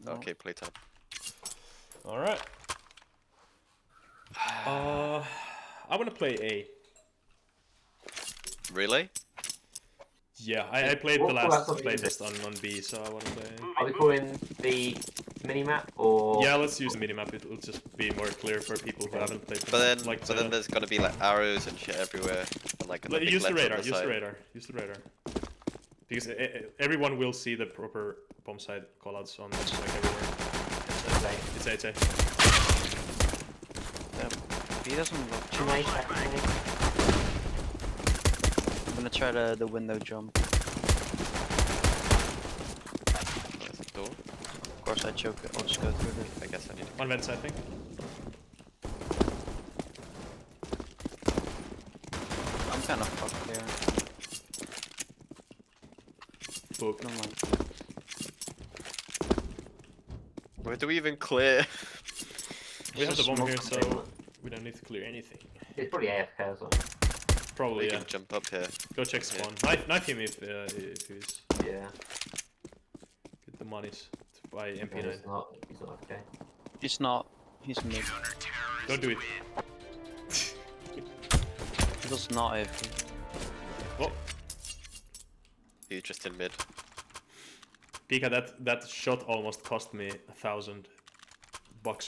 Okay, playtime. Alright. I wanna play A. Really? Yeah, I played the last playtest on B, so I wanna play A. Are we calling the minimap or? Yeah, let's use the minimap. It'll just be more clear for people who haven't played. But then there's gonna be like arrows and shit everywhere, and like a big use the letter radar. on the Use side. the radar. Use the radar. Because everyone will see the proper bomb site callouts on like everywhere. It's A. He doesn't look too Too much. late, I'm gonna try the window jump. There's a door. Of course I choke it, I'll just go through it. I guess I need to. One vents, I think. I'm kinda fucked there. Book. No mind. Where do we even clear? We have the bomb here, smoke so we don't need to clear anything. It's probably AFK as well. Probably, We yeah. can jump up here. Go check spawn. Knife him if he's. Yeah. Get the monies to buy No, MP9. he's not okay. He's not. He's mid. Don't do it. He does not AFK. Oh, He's just in mid. Pika, that shot almost cost me $1,000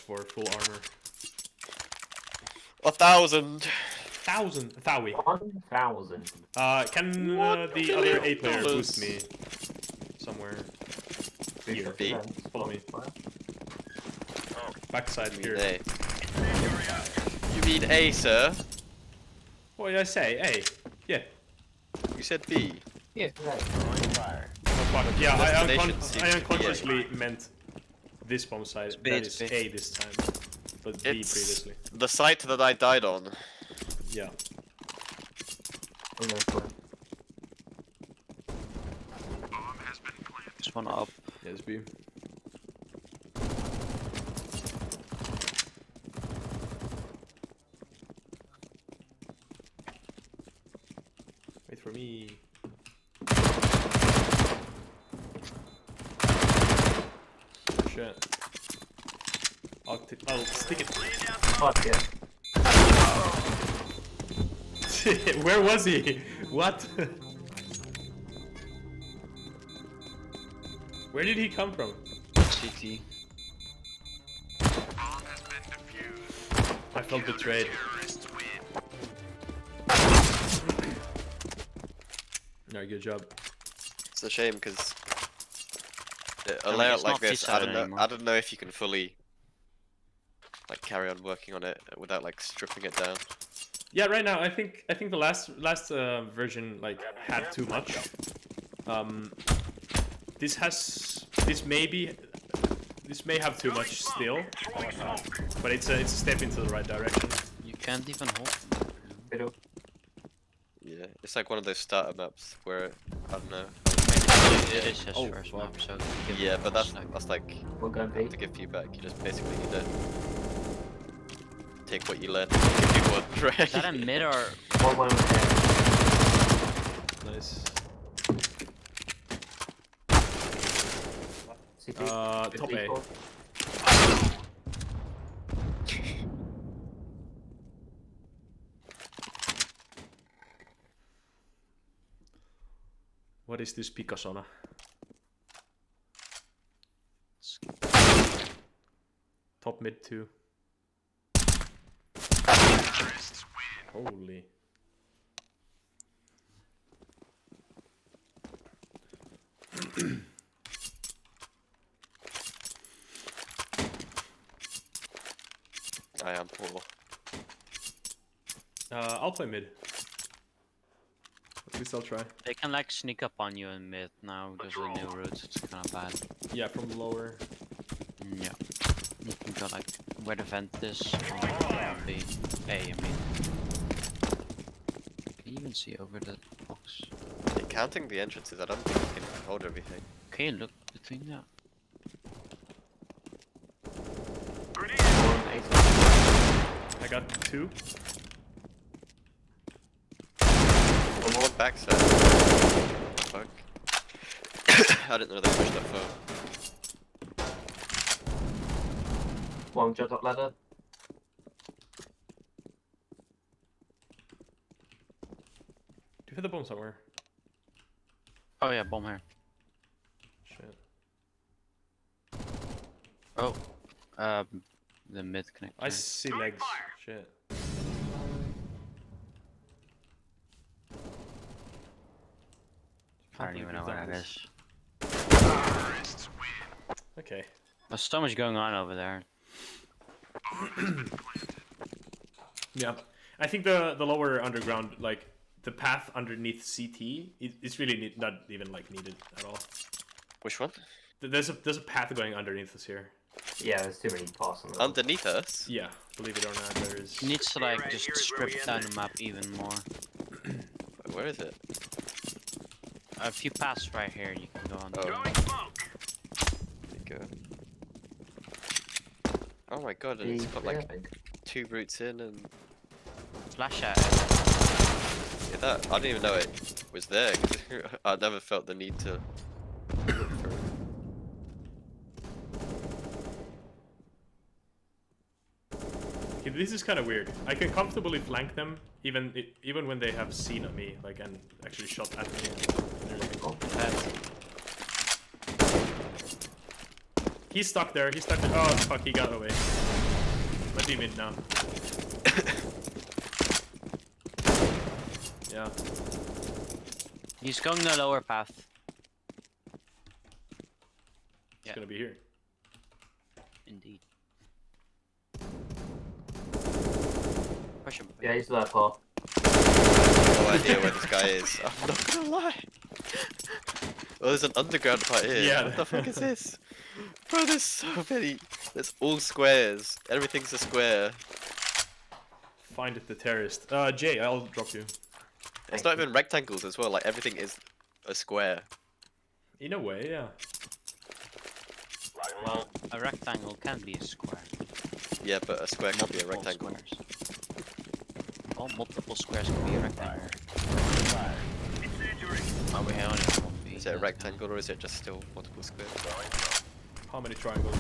for full armor. 1,000. 1,000. Thawi. 1,000. Can the other A player boost me somewhere? Here. B. Follow me. Backside You here. mean A? You mean A, sir? What did I say? A. Yeah. You said B. Yeah. Oh, fuck. Yeah, Destination seems to be I A. unconsciously meant this bomb side. It's B, That it's is B. A this time. But B It's previously. the site that I died on. Yeah. Just one up. Yes, B. Wait for me. Shit. I'll stick it. Fuck yeah. Where was he? What? Where did he come from? CT. I felt betrayed. No, good job. It's a shame because a mean, layout it's like not this, featured anymore. I don't know if you can fully like carry on working on it without like stripping it down. Yeah, right now I think the last version like had too much. This may have too much still, but it's a step into the right direction. You can't even hold. Middle. Yeah, it's like one of those starter maps where I don't know. It is his Oh, first wow. map, so give Yeah, him but a that's snack. like We're going B. to give feedback. You just basically need to take what you learn, give you one, right? Is that a mid or? One there. Nice. CT. Top A. What is this Picasona? Top mid 2. Holy. I am poor. I'll play mid. At least I'll try. They can like sneak up on you in mid now because of the new routes. It's kind of bad. Yeah, from lower. Yeah. You can go like where the vent is on B. A, I mean. Can you even see over the box? Yeah, counting the entrances, I don't think you can hold everything. Okay, look between that. I got 2. One backside. Fuck. I didn't know they pushed that far. One jump up ladder. Do you hit the bomb somewhere? Oh yeah, bomb here. Shit. Oh, the mid connector. I see legs. Shit. I don't even know what that is. Okay. There's so much going on over there. Yeah. I think the lower underground, like the path underneath CT, it's really not even like needed at all. Which one? There's a path going underneath us here. Yeah, there's too many paths on the Underneath us? Yeah, believe it or not, there is. He needs to like just strip down the map even more. Where is it? A few paths right here you can go on. Oh. There you go. Oh my god, and it's got like 2 routes in and... Flash at Yeah, that, I didn't even know it was there, cause I never felt the need to look for it. Okay, this is kind of weird. I can comfortably flank them, even when they have seen me, like, and actually shot at me. He's stuck there. He's stuck there. Oh fuck! He got away. Might be mid now. Yeah. He's going the lower path. He's gonna be here. Indeed. Push him. Yeah, he's that far. No idea where this guy is. I'm not gonna lie. Oh, there's an underground part here. Yeah. What the fuck is this? Bro, there's so many. There's all squares. Everything's a square. Find it, the terrorist. Jay, I'll drop you. It's not even rectangles as well. Like everything is a square. In a way, yeah. Well, a rectangle can be a square. Yeah, but a square can be a rectangle. Squares. Well, multiple squares can be a rectangle. Oh, we only have one feet. Is it a rectangle or is it just still multiple squares? How many triangles?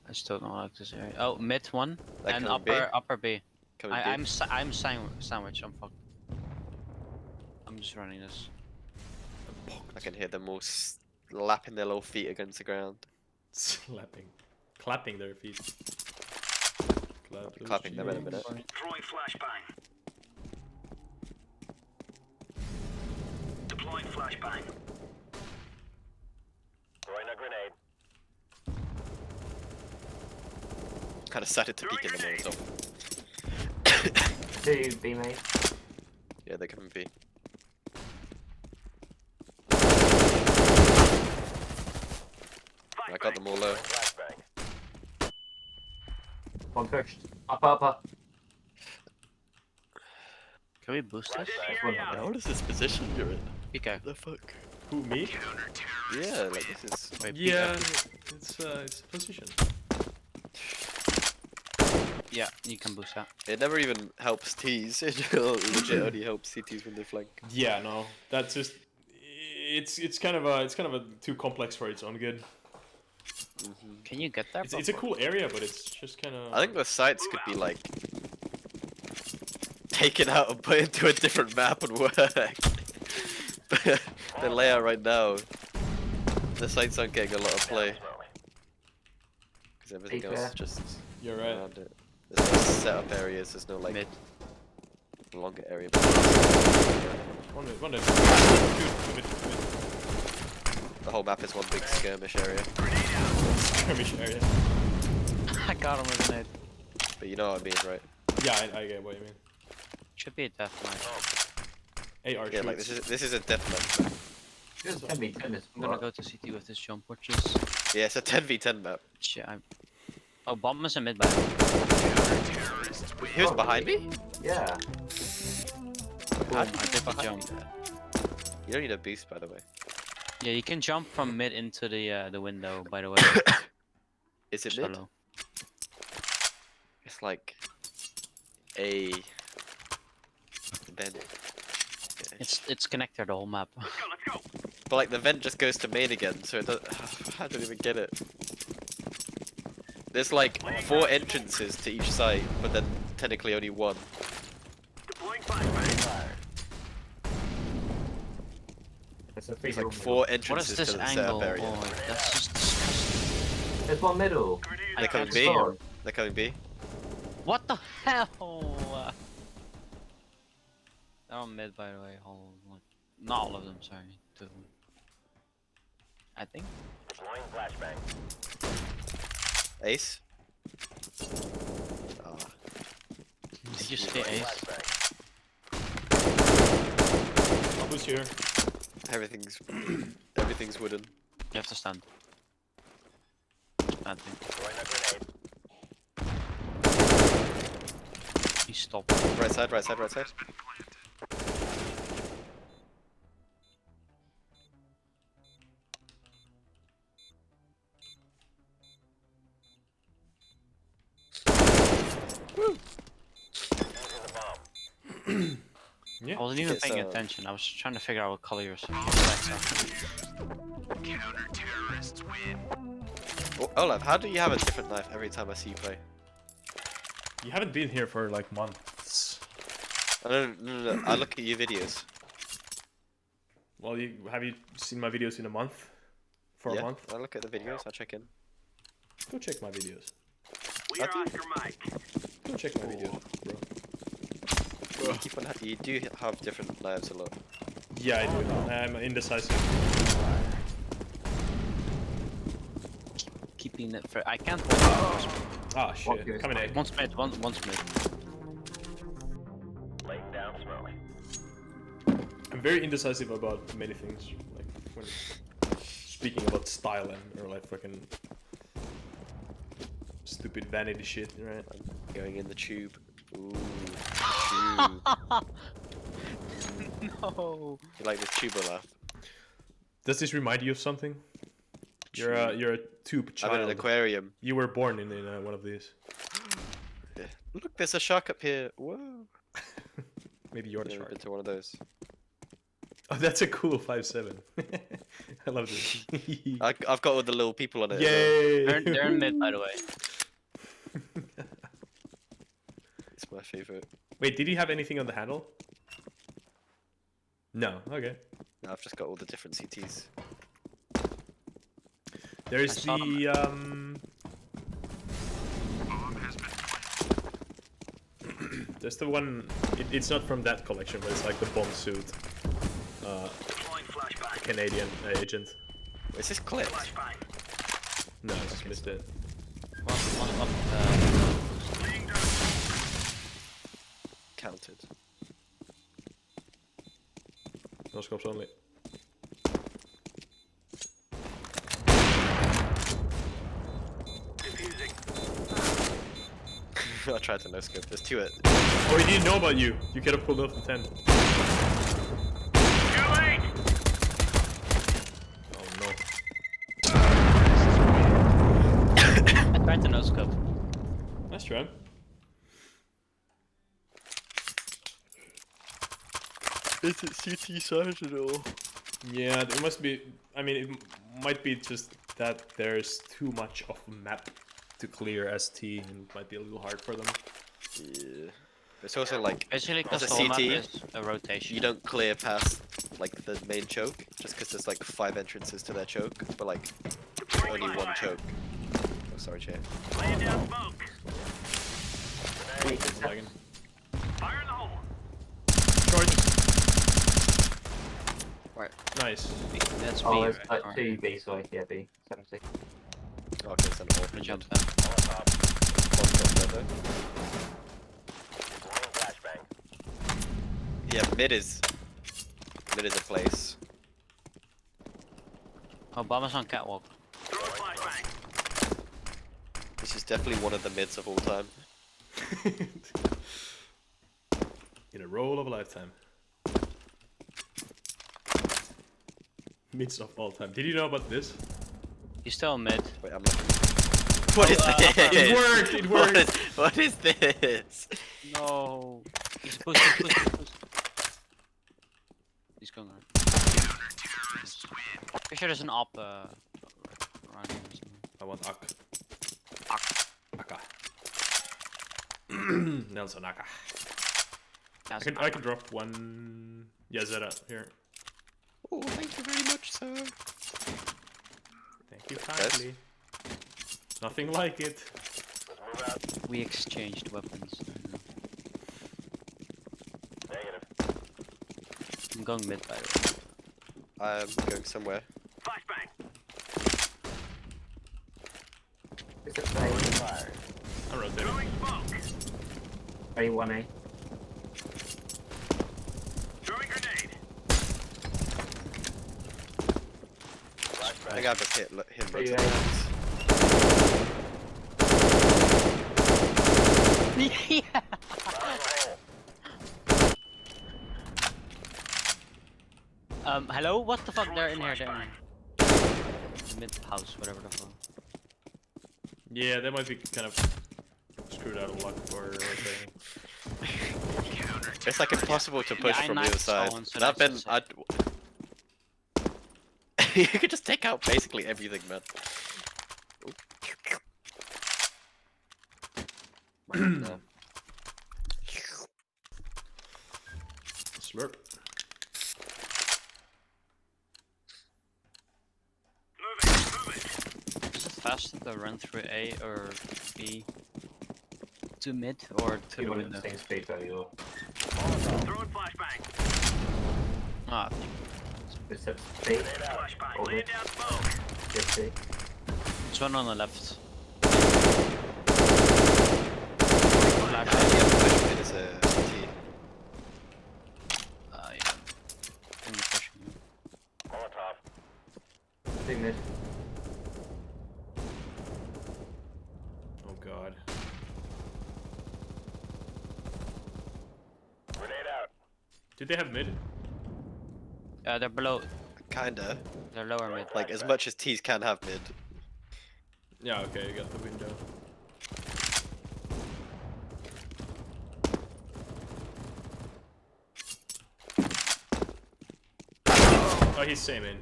I still don't like this area. Oh, mid one That and can be. upper B. Coming I'm sandwich. I'm fucked. I'm just running this. I can hear them all slapping their little feet against the ground. Slapping. Clapping their feet. Clap those Clapping them in a cheeks. minute. Throwing flashbang. Deploying flashbang. Throwing a grenade. Kind of decided to peek in the Molotov. 2 B mate. Yeah, they can be. I got them all low. Flashbang. One pushed. Upper. Can we boost this? What is this position you're in? Pico. What the fuck? Who, me? Yeah, like this is... Wait, Yeah, Pico. it's a position. Yeah, you can boost that. It never even helps T's. It legit only helps CTs when they flank. Yeah, no, that's just it's kind of a too complex for its own good. Can you get there? It's a cool area, but it's just kind of. I think the sites could be like taken out and put into a different map and work. But the layout right now, the sites aren't getting a lot of play because everything else is just You're right. around it. There's no setup areas. There's no like Mid. longer area. One dead. Shoot, mid. The whole map is one big skirmish area. Skirmish area. I got him with a nade. But you know what I mean, right? Yeah, I get what you mean. Should be a deathmatch. AR Yeah, like shoots. this is a deathmatch map. Just 10v10 is I'm gonna go to CT with this jump porches. Yeah, it's a 10v10 map. Shit, Oh, bomb is a mid by. He was behind me? Yeah. I did the jump. You don't need a boost, by the way. Yeah, you can jump from mid into the window. By the way. Is it Just mid? hello. It's like a then It's connected the whole map. Let's go. But like the vent just goes to main again, so it does, I don't even get it. There's like 4 entrances to each site, but then technically only 1. Deploying flashbang. There's a free There's like room 4 What entrances is to this the angle? setup area. Oh, that's just disgusting. There's one middle. Grenade I They're coming can't B. spawn. They're coming B. What the hell? They're on mid, by the way. All of them. Not all of them, sorry. 2 of them. I think. Deploying flashbang. Ace. Ah, Did you say ace? I'll boost you here. everything's wooden. You have to stand. I think. Throwing a grenade. He stopped. Right side, right side, right side. Using the bomb. Yeah. I wasn't even It's, paying attention. I was trying to figure out what color your flags Oh, Olaf, how do you have a different knife every time I see you play? You haven't been here for like months. No. I look at your videos. Well, have you seen my videos in a month? For Yeah, a month? I look at the videos. I check in. Go check my videos. We are Oscar Mike. Go check my videos, bro. You do have different knives a lot. Yeah, I do. I'm indecisive. keeping it for. I can't hold Ah, shit. Okay. Coming in. One's mid, one's mid. Laying down smoke. I'm very indecisive about many things. Like, when speaking about style and, or like fucking stupid vanity shit, right? Going in the tube. Ooh, tube. No. You like the tube, Olaf? Does this remind you of something? You're a tube I'm in an child. aquarium. You were born in one of these. Yeah. Look, there's a shark up here. Whoa. Maybe you're the Never shark. been to one of those. Oh, that's a cool 5.7. I love this. I've got all the little people on it. Yay! They're in mid, by the way. It's my favorite. Wait, did you have anything on the handle? No. Okay. No, I've just got all the different CTs. There's I saw the there's the one. It's not from that collection, but it's like the bomb suit. Deploying flashbang. Canadian agent. Is this clipped? Flashbang. No, I just missed it. One up. Laying down. Counted. No scopes only. Diffusing. I tried to no scope. There's 2 at. Oh, he didn't know about you. You could have pulled off the 10. Too late. Oh no. I tried to no scope. Nice try. Is it CT size at all? Yeah, it must be. I mean, it might be just that there's too much of a map to clear ST, and it might be a little hard for them. Yeah. It's also like Basically, because As the a whole map CT, is a rotation. you don't clear past like the main choke just because there's like 5 entrances to their choke, but like only 1 choke. Oh, sorry, Jay. Laying down smoke. Hey, Lagging. Fire in the hole. Short. Right. Nice. That's oh, B, there's right? like Alright. 2 B, sorry. Yeah, B. 70. Okay, send it all. Good job, then. On top. One top leather. Deploying flashbang. Yeah, mid is a place. Obama's on catwalk. Throwing flashbang. This is definitely one of the mids of all time. In a roll of a lifetime. Mids of all time. Did you know about this? He's still mid. Wait, I'm not. What is this? It worked! It worked! What is this? No. He's push. He's going around. Pretty sure there's an op around here or something. I want Ak. Aka. Nelson Aka. Yeah, I can drop one. Yeah, Zeta here. Oh, thank you very much, sir. Thank you kindly. Nothing like it. we exchanged weapons. I'm going mid by the way. I'm going somewhere. Flashbang. It's a play. I'm rotating. Throwing smoke. Play 1A. Throwing grenade. I think I just hit him. Are you multiple ready? times. Yeah. Hello? What the fuck? They're in here, they're in here. The mid house, whatever the fuck. Yeah, they might be kind of screwed out of luck for rotating. It's like impossible to push Yeah, I from the other knifed side. someone, so And I've that's been. just You could just take out basically everything, man. Slurp. Moving. Is it faster to run through A or B to mid or to the You're in window? the same space where you are. Throwing flashbang. Ah, It's a space. Flashbang. Over. Laying down smoke. Just see. there's one on the left. How Flash. do you have push mid as a T? Yeah. I'm pushing you. Big mid. Oh god. Did they have mid? They're below. Kinda. They're lower mid. Like as much as T's can have mid. Yeah, okay, you got the window. Oh, he's same in.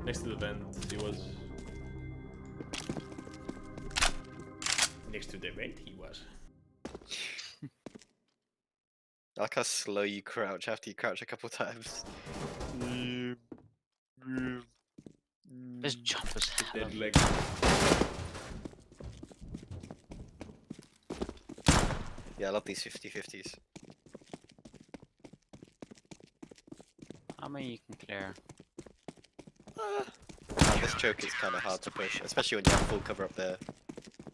Next to the vent, he was. Next to the vent, he was. I like how slow you crouch after you crouch a couple times. This jump is hella Dead leg. Yeah, I love these 50-50s. How many you can clear? This choke is kind of hard to push, especially when you have full cover up there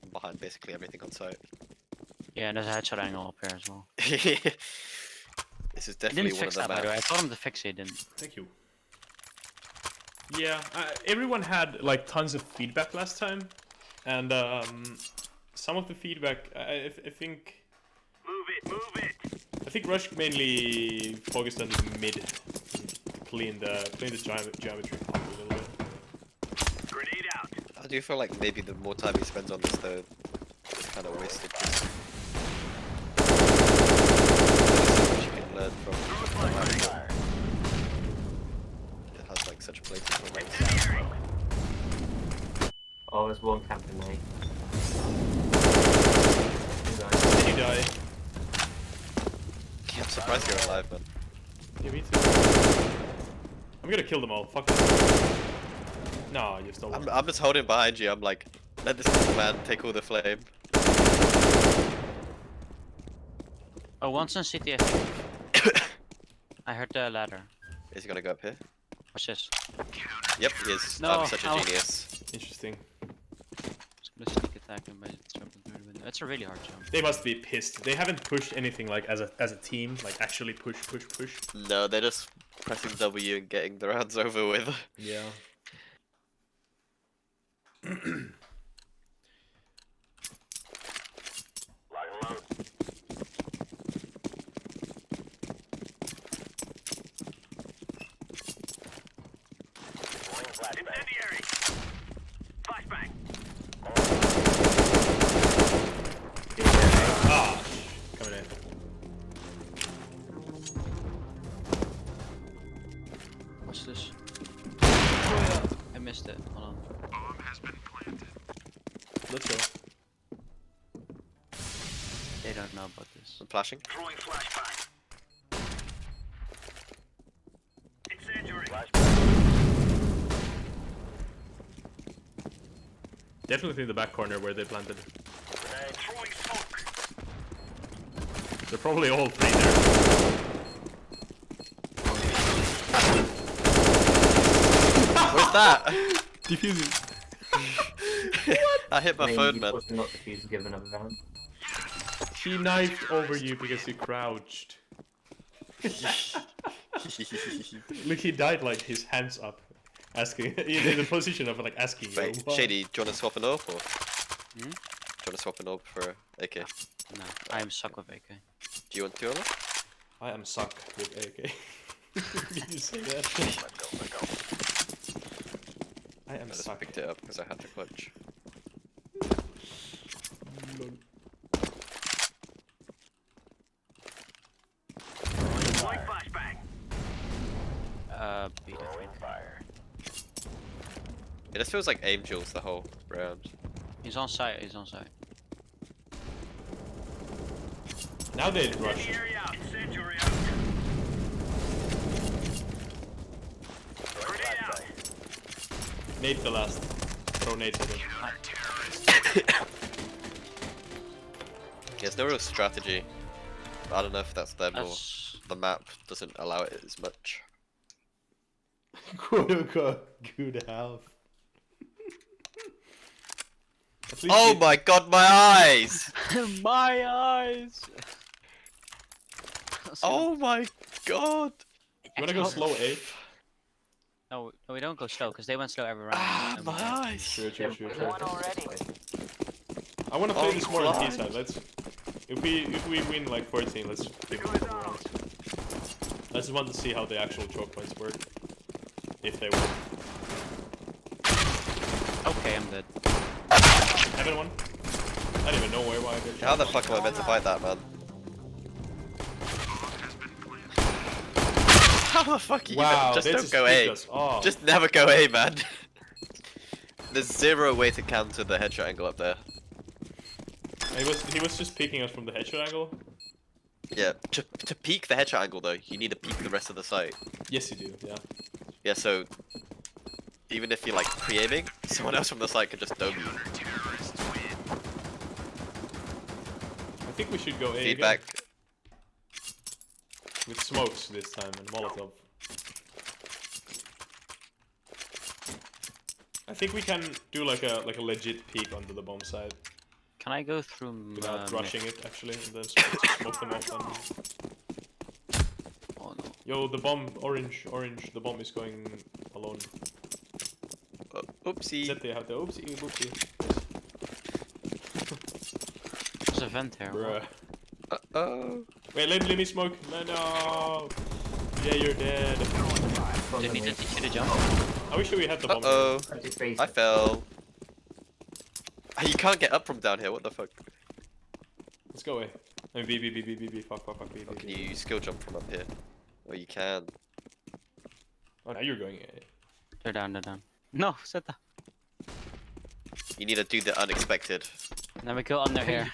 and behind basically everything on site. Yeah, and there's a headshot angle up here as well. This is He definitely didn't one of fix the that, by the way. I maps. told him to fix it, he didn't. Thank you. Yeah, everyone had like tons of feedback last time, and some of the feedback I think Move it. I think Rush mainly focused on the mid, clean the geometry up a little bit. Grenade out. I do feel like maybe the more time he spends on this though, it's kind of wasted. 'Cause there's so much you can learn from the map. It has like such blatant moments. Incendiary. Oh, there's one camping mate. Did you die? I'm surprised you're alive, man. Yeah, me too. I'm gonna kill them all. Fuck this. No, you're still alive. I'm just holding behind you. I'm like, let this little man take all the flame. Oh, one's on CT, I think. I heard the ladder. Is he gonna go up here? Watch this. Yep, he is. No, I'm such a ow. genius. Interesting. Just gonna sneak attack him by jumping through the window. It's a really hard jump. They must be pissed. They haven't pushed anything like as a team, like actually push. No, they're just pressing W and getting the rounds over with. Yeah. Incendiary. Flashbang. Ah, coming in. missed it. Hold on. Let's go. They don't know about this. I'm flashing. Throwing flashbang. Incendiary. Definitely in the back corner where they planted. Throwing smoke. They're probably all three there. What's that? Defusing. I hit my phone, man. Was not defused given up round. She knifed over you because you crouched. Look, he died like his hands up, asking in the position of like asking. Wait, you, "Why?" Shady, do you want to swap an AWP or? Hmm? Do you want to swap an AWP for AK? No, I am suck with AK. Do you want to? I am suck with AK. Did you say that? I am I just suck. picked it up because I had to clutch. Throwing flashbang. Beat it. It just feels like aim duels the whole round. He's on site, he's on site. Now they rushed. Incendiary out. Incendiary out. Grenade out. Nade the last. Throw nades at him. There's no real strategy. I don't know if that's them or That's... the map doesn't allow it as much. Quote unquote good health. At least Oh they- my god, my eyes! My eyes! Oh my god! You wanna go slow A? No, we don't go slow, because they went slow every round. Ah, and we my didn't. eyes! Sure. One already. I wanna play Oh, this more on fly. P side. Let's. If we win like 14, let's give it a couple rounds. I just want to see how the actual choke points work. If they work. Okay, I'm dead. Heaven one. I don't even know why they're. How the fuck am I meant to fight that, man? How the fuck are you Wow, meant? they Just don't go picked A. us off. Just never go A, man. There's zero way to counter the headshot angle up there. He was just picking us from the headshot angle. Yeah, to peek the headshot angle though, you need to peek the rest of the site. Yes, you do. Yeah. Yeah, so even if you're like pre-aiming, someone else from the site can just dome you. I think we should go A Feedback. again. With smokes this time and Molotov. I think we can do like a legit peek onto the bomb side Can I go through without rushing it actually, and then smoke them off. And... Oh no. Yo, the bomb, orange, the bomb is going alone. Oopsie. That they have the oopsie. There's a vent here. Bruh. Uh-oh. Wait, let me smoke. No. Yeah, you're dead. Do you need to teach you to jump? I wish we had the bomb. Uh-oh. 23. I fell. You can't get up from down here, what the fuck? Let's go away. I mean, B. Fuck, B. Or can you skill jump from up here? Or you can. Oh, now you're going A. They're down. No, set that. You need to do the unexpected. Then we go under here.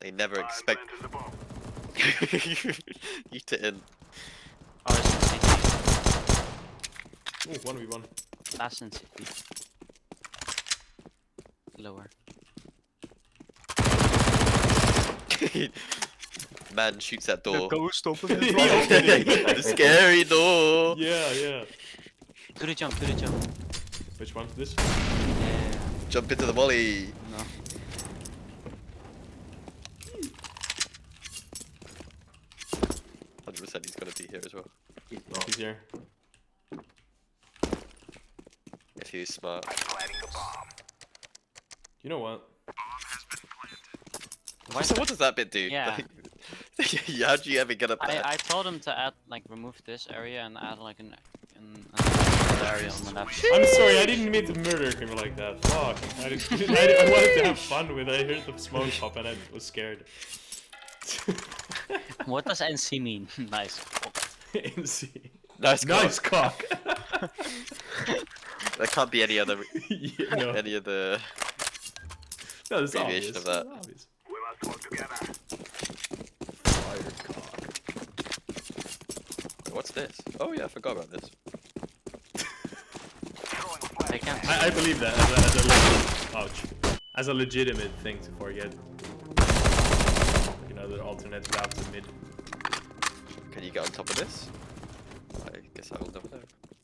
They never expect you to in. Oh, it's in city. Ooh, 1v1. That's in city. Lower. Man shoots that door. ghost open The scary door. Yeah. Do the jump. Which one? This? Yeah. Jump into the volley. No. He's gonna be here as well. He's here. If he's smart. You know what? So what does that bit do? Yeah. Like, how'd you ever get up there? I told him to add, like, remove this area and add, like, another area on the left. I'm sorry, I didn't mean to murder him like that. Fuck. I wanted to have fun with it. I heard the smoke pop and I was scared. What does NC mean? Nice. NC. Nice cock. Nice cock. There can't be any other Yeah, no. any other No, it's variation obvious. of that. It's obvious. We must work together. Fire cock. What's this? Oh yeah, I forgot about this. I can't. I believe that as a legit, ouch, as a legitimate thing to forget. You know, the alternate route to mid. Can you get on top of this? I guess I will never know.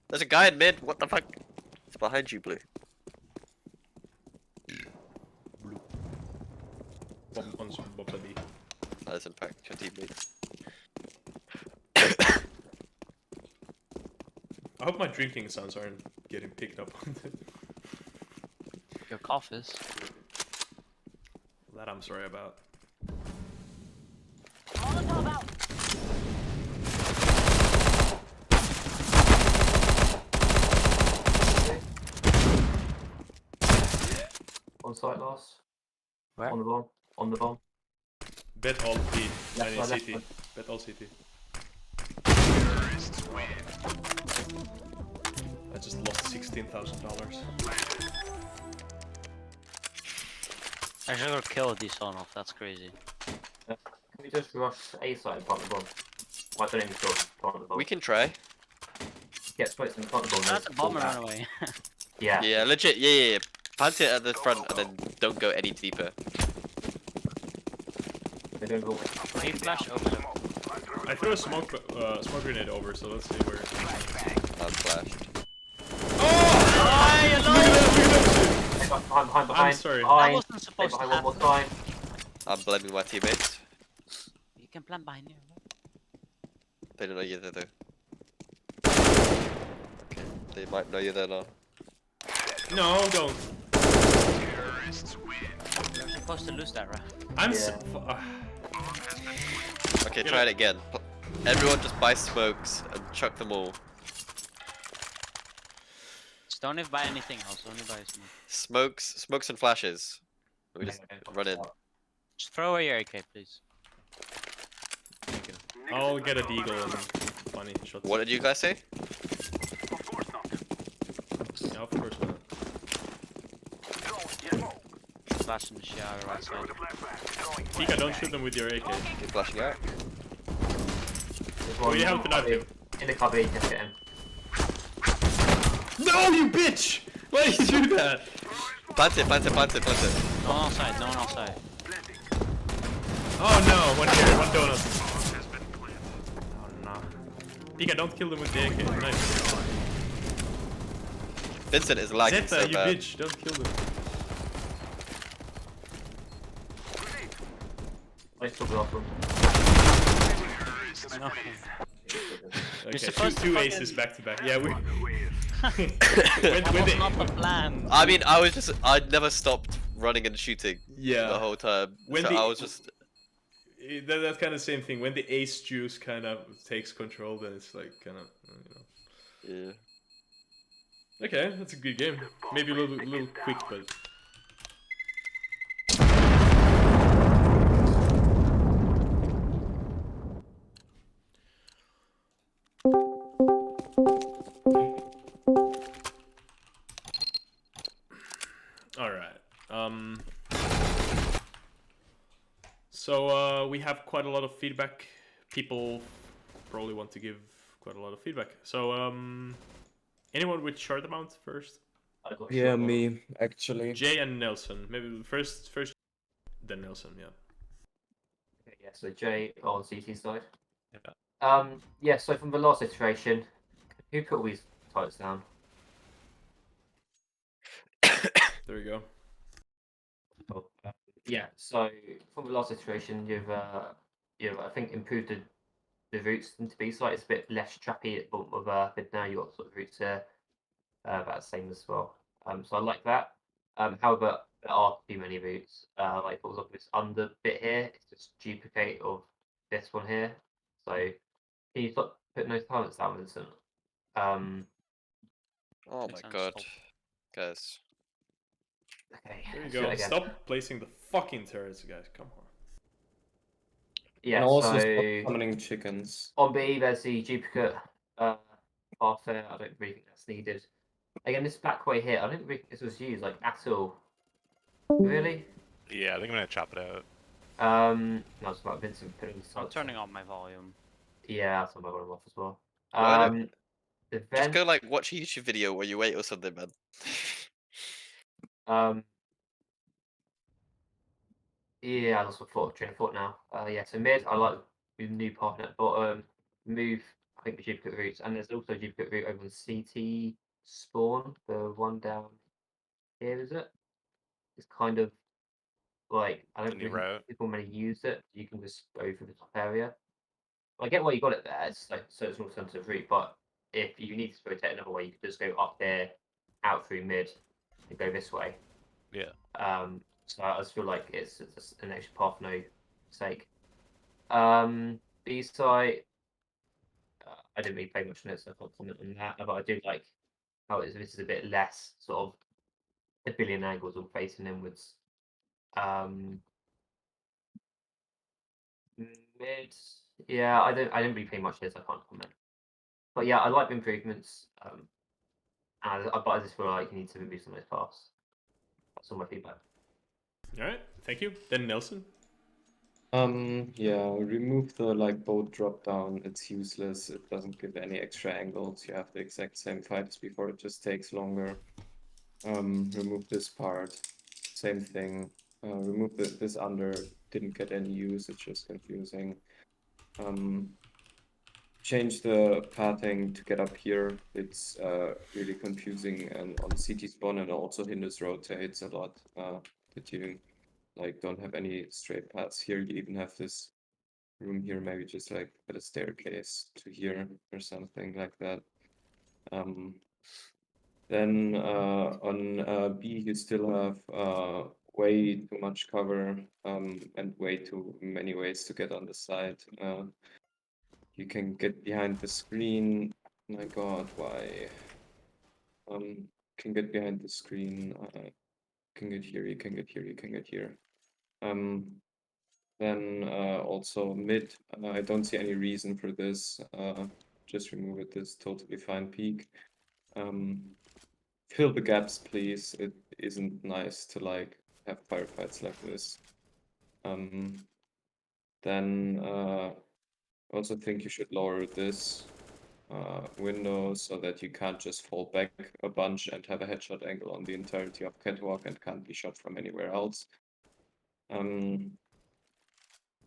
There's a guy in mid. What the fuck? It's behind you, Blue. On some buddy. That is in fact your teammate. I hope my drinking sounds aren't getting picked up on that. Your cough is. That I'm sorry about. Molotov out. On site last. Where? On the bomb. On the bomb. Bet all B. Left And side, left CT. side. Bet all CT. I just lost $16,000. I should go kill Deadzone off. That's crazy. Can we just rush A side and plant the bomb? Well, I don't even sure plant the bomb. We can try. Get spots in the front of the bomb. That's then a bomb and pull run back. away. Yeah. Yeah, legit. Yeah. Plant it at the front and then don't go any deeper. They don't go. Can you flash over? I threw a smoke grenade over, so let's see where. I'm flashed. Behind. I'm sorry. That Behind. wasn't supposed to Behind one more happen. time. I'm blaming my teammates. You can plant behind here. They don't know you're there though. Okay, they might know you're there now. No, don't. You're supposed to lose that, right? I'm Yeah. Okay, You try know- it again. Everyone just buy smokes and chuck them all. Just don't even buy anything else. Only buy smoke. Smokes and flashes. We just run in. Just throw away your AK, please. I'll get a deagle and funny shots. What did you guys say? Of course not. Yeah, of course not. Flash in the shower right side. Pika, don't shoot them with your AK. Keep flashing out. There's Oh, one you have to knife him. in the cupboard, you can get him. No, you bitch! Why did you do that? Plant it. No one outside. No one outside. Oh no, one here, one donut. Oh no. Pika, don't kill them with the AK. Nice. Vincent is lagging Zeta, so you bad. bitch, don't kill them. Nice to block him. No. Okay, supposed to two fucking- aces back to back. Yeah, we. That when was they, not the plan. I mean, I never stopped running and shooting yeah, the whole time. When So the- I was just, that's kind of the same thing. When the ace juice kind of takes control, then it's like kind of, yeah. Okay, that's a good game. Maybe a little quick, but. Alright. So we have quite a lot of feedback. People probably want to give quite a lot of feedback. So anyone with short amount first? I got Yeah, shot. me, actually. Jay and Nelson. Maybe first, then Nelson. Yeah. Okay, yeah, so Jay on CT side. Yeah. Yeah, so from the last iteration, who put all these types down? There we go. Oh, yeah, so from the last iteration, you've I think improved the routes into B site. It's a bit less trappy at bottom of but now you've got sort of routes here about the same as well. So I like that. However, there are too many routes. Like for example, this under bit here, it's just duplicate of this one here. So can you stop putting those talents down, Vincent? Oh my Makes sense. god, guys. Okay. There you let's do go. it again. Stop placing the fucking turrets, guys. Come on. Yeah, and also so stop summoning chickens. on B, there's the duplicate path there. I don't really think that's needed. Again, this back way here, I don't think this was used like at all. Really? Yeah, I think I'm gonna chop it out. No, it's about Vincent putting the I'm sights turning on. on my volume. Yeah, that's on my volume off as well. Why don't The just vent. go like watch a YouTube video where you wait or something, man? Yeah, that's what thought. Train of thought now. Yeah, so mid, I like the new partner at bottom. Move, I think the duplicate routes, and there's also a duplicate route over on CT spawn. The one down here, is it? It's kind of like I The don't new really route. people many use it. You can just go for the top area. I get why you got it there. It's like so it's an alternative route, but if you need to rotate another way, you could just go up there, out through mid, and go this way. Yeah. So I just feel like it's an extra path, no sake. B side, I didn't really play much on it, so I can't comment on that. But I do like how this is a bit less sort of a billion angles all facing inwards. Mid, yeah, I didn't really play much of this. I can't comment. But yeah, I like the improvements. But I just feel like you need to remove some of those paths. That's all my feedback. All right, thank you. Then Nelson. Yeah, remove the like boat drop down. It's useless. It doesn't give any extra angles. You have the exact same fights before. It just takes longer. Remove this part. Same thing. Remove this under. Didn't get any use. It's just confusing. Change the pathing to get up here. It's really confusing and on CT spawn, and also hinders rotates a lot. That you like don't have any straight paths here. You even have this room here, maybe just like put a staircase to here or something like that. Then on B you still have way too much cover and way too many ways to get on the side. You can get behind the screen. My God, why? Can get behind the screen. Can get here. You can get here. You can get here. Then also mid, I don't see any reason for this. Just remove it. This totally fine peak. Fill the gaps, please. It isn't nice to like have firefights like this. Then also think you should lower this window so that you can't just fall back a bunch and have a headshot angle on the entirety of catwalk and can't be shot from anywhere else.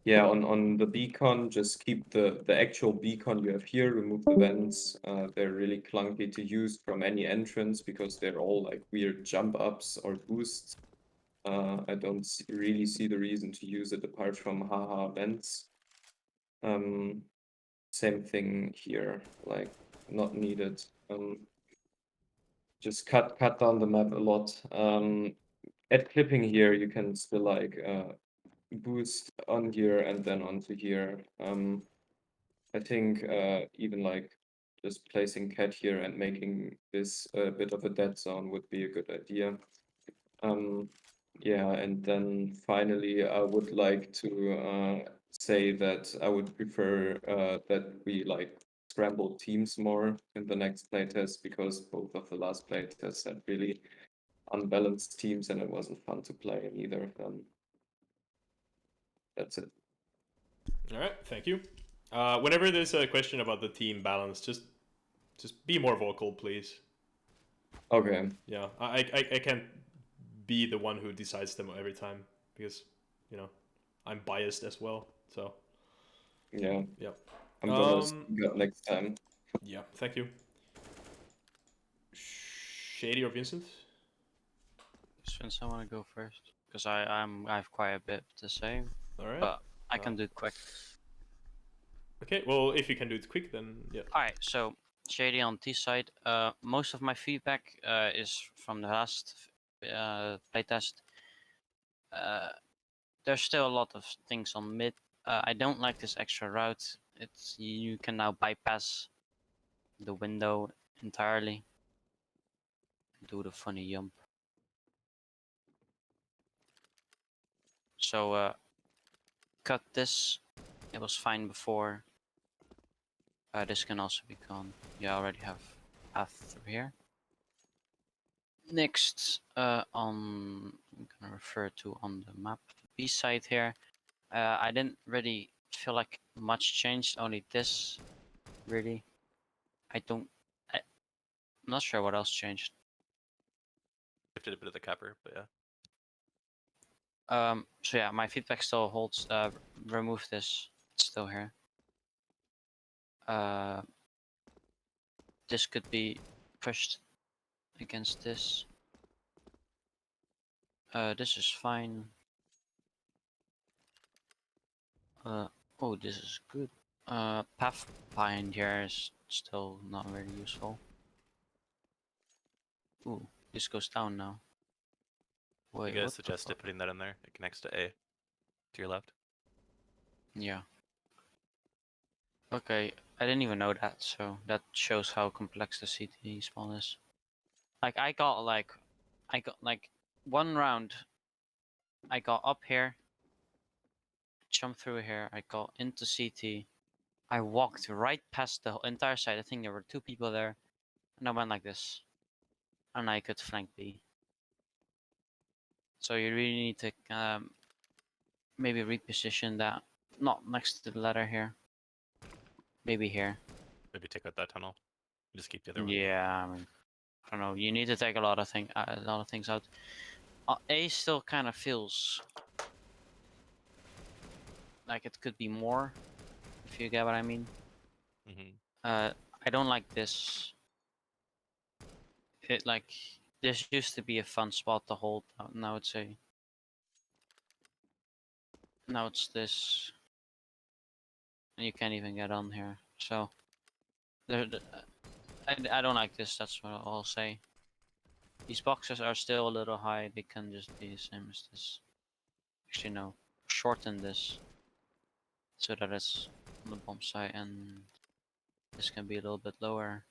Yeah, on the beacon, just keep the actual beacon you have here, remove the vents. They're really clunky to use from any entrance because they're all like weird jump ups or boosts. I don't really see the reason to use it apart from haha vents. Same thing here, like not needed. Just cut down the map a lot. At clipping here, you can still like boost on here and then onto here. I think even like just placing cat here and making this a bit of a dead zone would be a good idea. Yeah, and then finally, I would like to say that I would prefer that we like scramble teams more in the next playtest because both of the last playtests had really unbalanced teams and it wasn't fun to play in either of them. That's it. All right, thank you. Whenever there's a question about the team balance, just be more vocal, please. Okay. Yeah, I can't be the one who decides them every time because, you know, I'm biased as well. So Yeah. yeah. I'm gonna speak up next time. Yeah, thank you. Shady or Vincent? Since I want to go first, because I have quite a bit to say, All right. but I can do it quick. Okay, well, if you can do it quick, then yeah. All right, so Shady on T side. Most of my feedback is from the last playtest. There's still a lot of things on mid. I don't like this extra route. It's you can now bypass the window entirely. Do the funny jump. So cut this. It was fine before. This can also be gone. You already have path through here. Next, I'm gonna refer to on the map B side here. I didn't really feel like much changed. Only this, really. I'm not sure what else changed. Shifted a bit of the cover, but yeah. So yeah, my feedback still holds. Remove this. It's still here. This could be pushed against this. This is fine. Oh, this is good. Path behind here is still not very useful. Ooh, this goes down now. Wait, You guys what the suggested fuck? putting that in there. It connects to A. To your left. Yeah. Okay, I didn't even know that, so that shows how complex the CT spawn is. Like I got like one round. I got up here, jumped through here. I got into CT. I walked right past the entire side. I think there were 2 people there, and I went like this, and I could flank B. So you really need to maybe reposition that, not next to the ladder here. Maybe here. Maybe take out that tunnel. Just keep the other one. Yeah, I mean, I don't know. You need to take a lot of things out. A still kind of feels like it could be more, if you get what I mean. Mm-hmm. I don't like this. This used to be a fun spot to hold. Now it's this, and you can't even get on here. So I don't like this. That's what I'll say. These boxes are still a little high. They can just be the same as this. Actually, no. Shorten this so that it's on the bomb side, and this can be a little bit lower.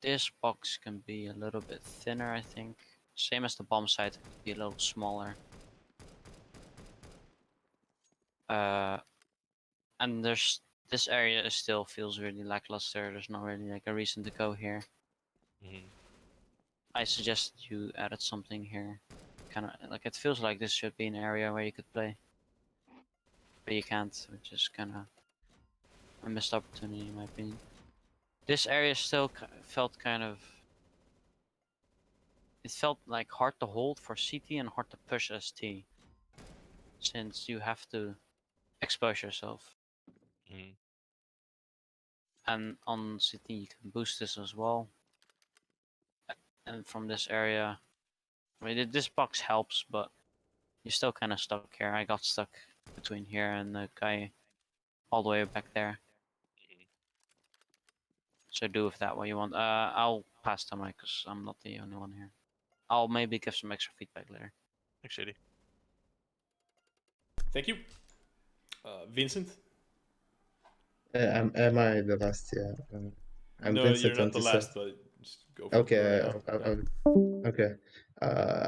This box can be a little bit thinner, I think. Same as the bomb side, it could be a little smaller. And this area still feels really lackluster. There's not really like a reason to go here. Mm-hmm. I suggest you added something here. Kind of like it feels like this should be an area where you could play, but you can't, which is kind of a missed opportunity in my opinion. This area still felt kind of. It felt like hard to hold for CT and hard to push ST, since you have to expose yourself. Mm-hmm. And on CT you can boost this as well. And from this area, I mean, this box helps, but you're still kind of stuck here. I got stuck between here and the guy all the way back there. So do with that what you want. I'll pass the mic because I'm not the only one here. I'll maybe give some extra feedback later. Thanks, Shady. Thank you. Vincent? Am I the last? Yeah. I'm No, Vincent you're on not the this last, but just go for it. Go Okay. right now. Okay.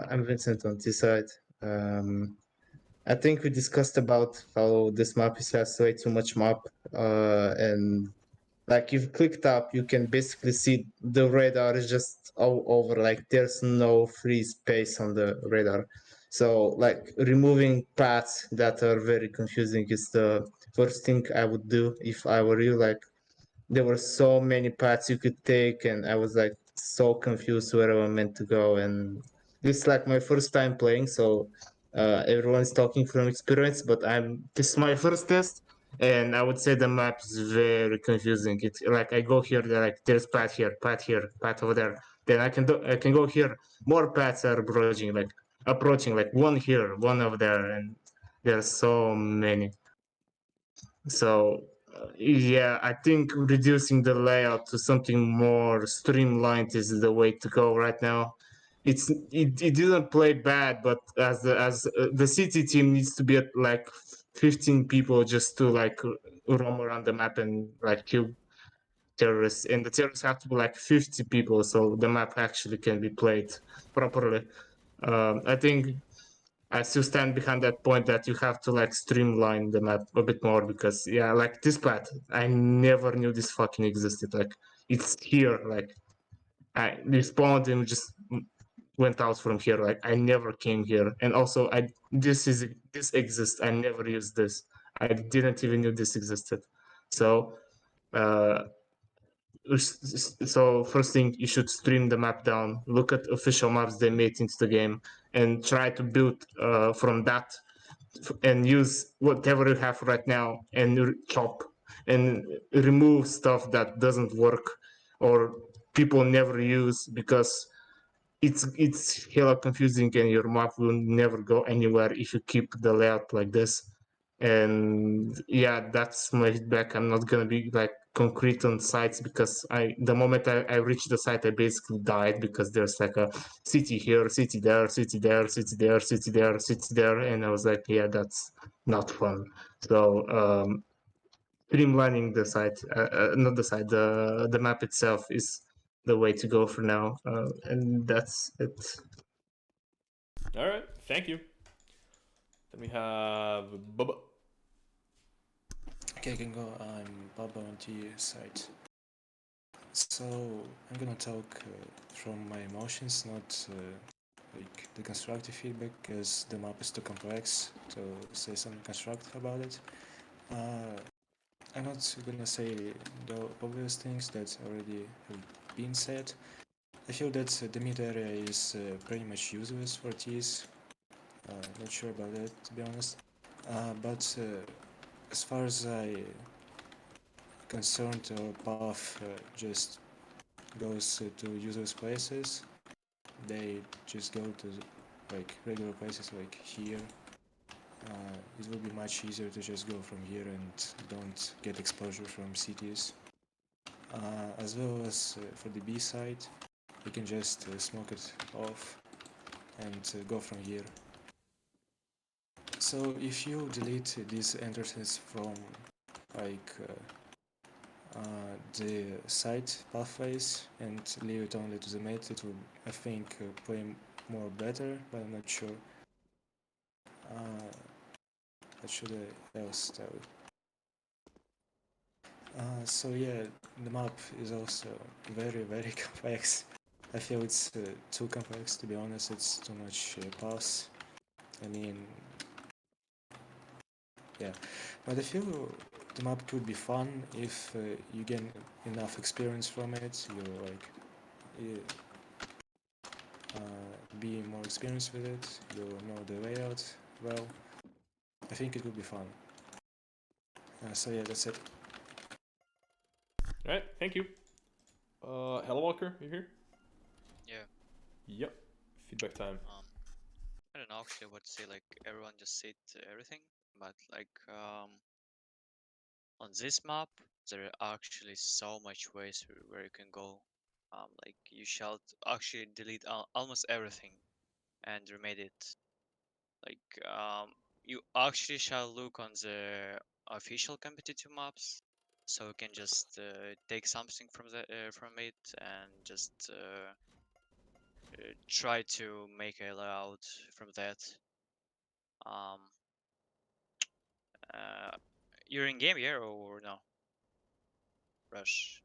I'm Vincent on this side. I think we discussed about how this map has way too much map, and like you've clicked up, you can basically see the radar is just all over. Like there's no free space on the radar. So like removing paths that are very confusing is the first thing I would do if I were you. Like there were so many paths you could take, and I was like so confused where I was meant to go. And this is like my first time playing, so everyone's talking from experience, but this is my first test, and I would say the map is very confusing. It's like I go here, they're like there's path here, path over there. Then I can go here. More paths are approaching like one here, one over there, and there's so many. So yeah, I think reducing the layout to something more streamlined is the way to go right now. It didn't play bad, but as the city team needs to be at like 15 people just to like roam around the map and like kill terrorists, and the terrorists have to be like 50 people so the map actually can be played properly. I think I still stand behind that point that you have to like streamline the map a bit more because yeah, like this plat, I never knew this fucking existed. Like it's here, like I respawned and just went out from here. Like I never came here, and also this exists. I never used this. I didn't even know this existed. So so first thing you should stream the map down, look at official maps they made into the game, and try to build from that and use whatever you have right now and chop and remove stuff that doesn't work or people never use because it's hella confusing and your map will never go anywhere if you keep the layout like this. And yeah, that's my feedback. I'm not gonna be like concrete on sites because the moment I reached the site I basically died because there's like a city here, city there, city there, city there, city there, city there, and I was like, yeah, that's not fun. So streamlining the site, not the site, the map itself is the way to go for now, and that's it. All right, thank you. Then we have Bubba. Okay, I can go. I'm Baba on the site. So I'm gonna talk from my emotions, not like the constructive feedback, because the map is too complex to say something constructive about it. I'm not gonna say the obvious things that already have been said. I feel that the mid area is pretty much useless for Ts. Not sure about that, to be honest. But as far as I concerned, the path just goes to users' places. They just go to like regular places like here. It will be much easier to just go from here and don't get exposure from cities. As well as for the B side, you can just smoke it off and go from here. So if you delete these entrances from like the side pathways and leave it only to the mate, it will, I think, play more better, but I'm not sure. What should I else tell you? So yeah, the map is also very, very complex. I feel it's too complex, to be honest. It's too much paths. I mean, yeah, but I feel the map could be fun if you gain enough experience from it. You like be more experienced with it. You know the layout well. I think it would be fun. So yeah, that's it. All right, thank you. Hello Walker, you here? Yeah. Yep. Feedback time. I don't know actually what to say. Like everyone just said everything, but like on this map, there are actually so much ways where you can go. Like you shall actually delete almost everything and remade it. Like you actually shall look on the official competitive maps, so you can just take something from it and just try to make a layout from that. Um, you're in game here or no? Rush.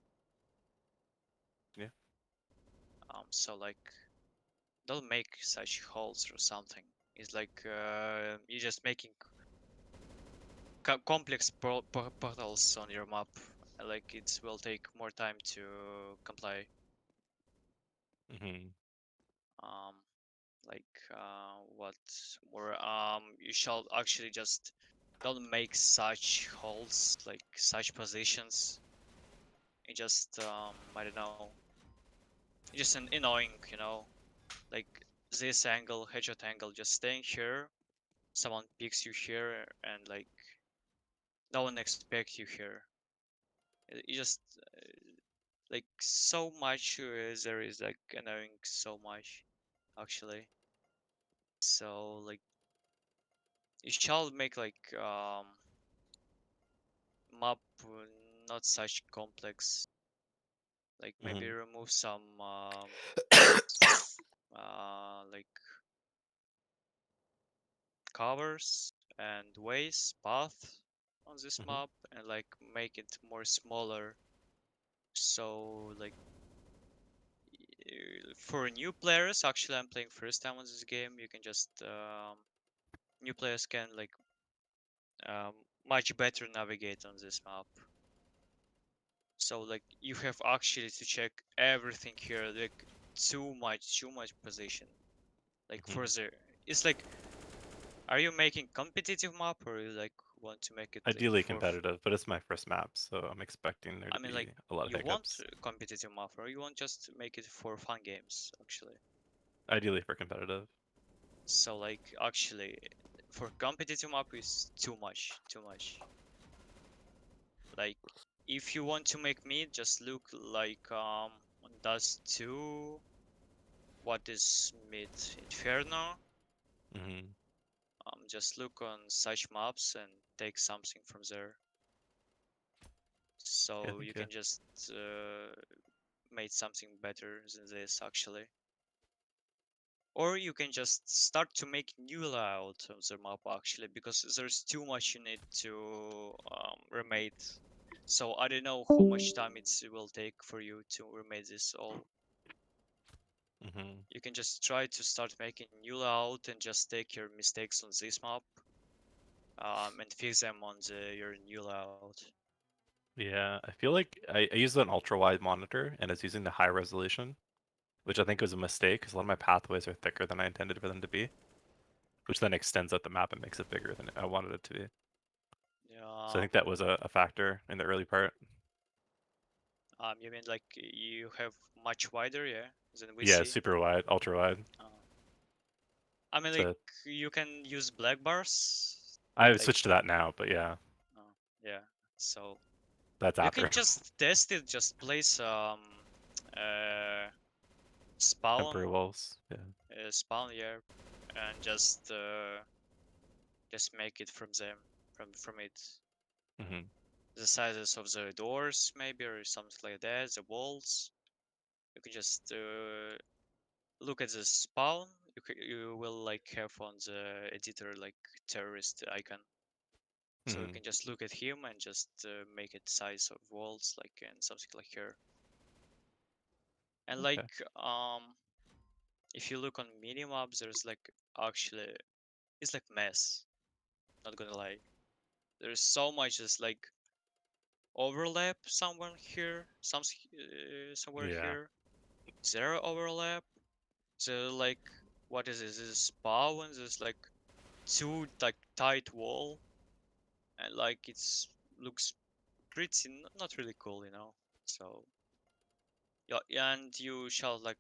Yeah. So like, don't make such holes or something. It's like you're just making complex portals on your map. Like it will take more time to comply. Mm-hmm. Like what more? You shall actually just don't make such holes, like such positions. It just I don't know. Just an annoying, you know, like this angle, headshot angle, just staying here. Someone picks you here, and like no one expects you here. It just like so much. There is like annoying so much, actually. So like you shall make like map not such complex. Like maybe Mm-hmm. remove some like covers and ways, path on this Mhm. map, and like make it more smaller. So like for new players, actually I'm playing first time on this game. You can just new players can like much better navigate on this map. So like you have actually to check everything here, like too much position. Like for the, it's like, are you making competitive map or you like want to make it like Ideally for? competitive, but it's my first map, so I'm expecting there I to mean, be like a lot of you want hiccups. competitive map or you want just make it for fun games actually. Ideally for competitive. So like actually, for competitive map is too much, too much. Like if you want to make me just look like on Dust 2, what is mid Inferno? Hmm. Just look on such maps and take something from there. Yeah, So thank you you. can just make something better than this actually. Or you can just start to make new layout of the map actually, because there's too much you need to remake. So I don't know how much time it will take for you to remake this all. Hmm. You can just try to start making new layout and just take your mistakes on this map and fix them on your new layout. Yeah, I feel like I used an ultra wide monitor and it's using the high resolution, which I think was a mistake because a lot of my pathways are thicker than I intended for them to be, which then extends out the map and makes it bigger than I wanted it to be. So I Yeah. think that was a factor in the early part. You mean like you have much wider, yeah, than we Yeah, see? super wide, ultra wide. Uh, I mean, like So you can use black bars. I Like, switched to that now, but yeah, yeah. So that's you can after. just test it. Just place uh spawn Temporary walls. Yeah. spawn here, and just make it from them from it. Hmm. The sizes of the doors maybe or something like that. The walls. You can just look at the spawn. You will like have on the editor like terrorist icon. So you Hmm. can just look at him and just make it size of walls like and something like here. And like Okay. if you look on minimaps, there's like actually it's like mess. Not gonna lie. There's so much just like overlap somewhere here, somewhere Yeah. here. Zero overlap. So like what is this? This is spawn. There's like two like tight wall, and like it's looks pretty not really cool, you know. So yeah, and you shall like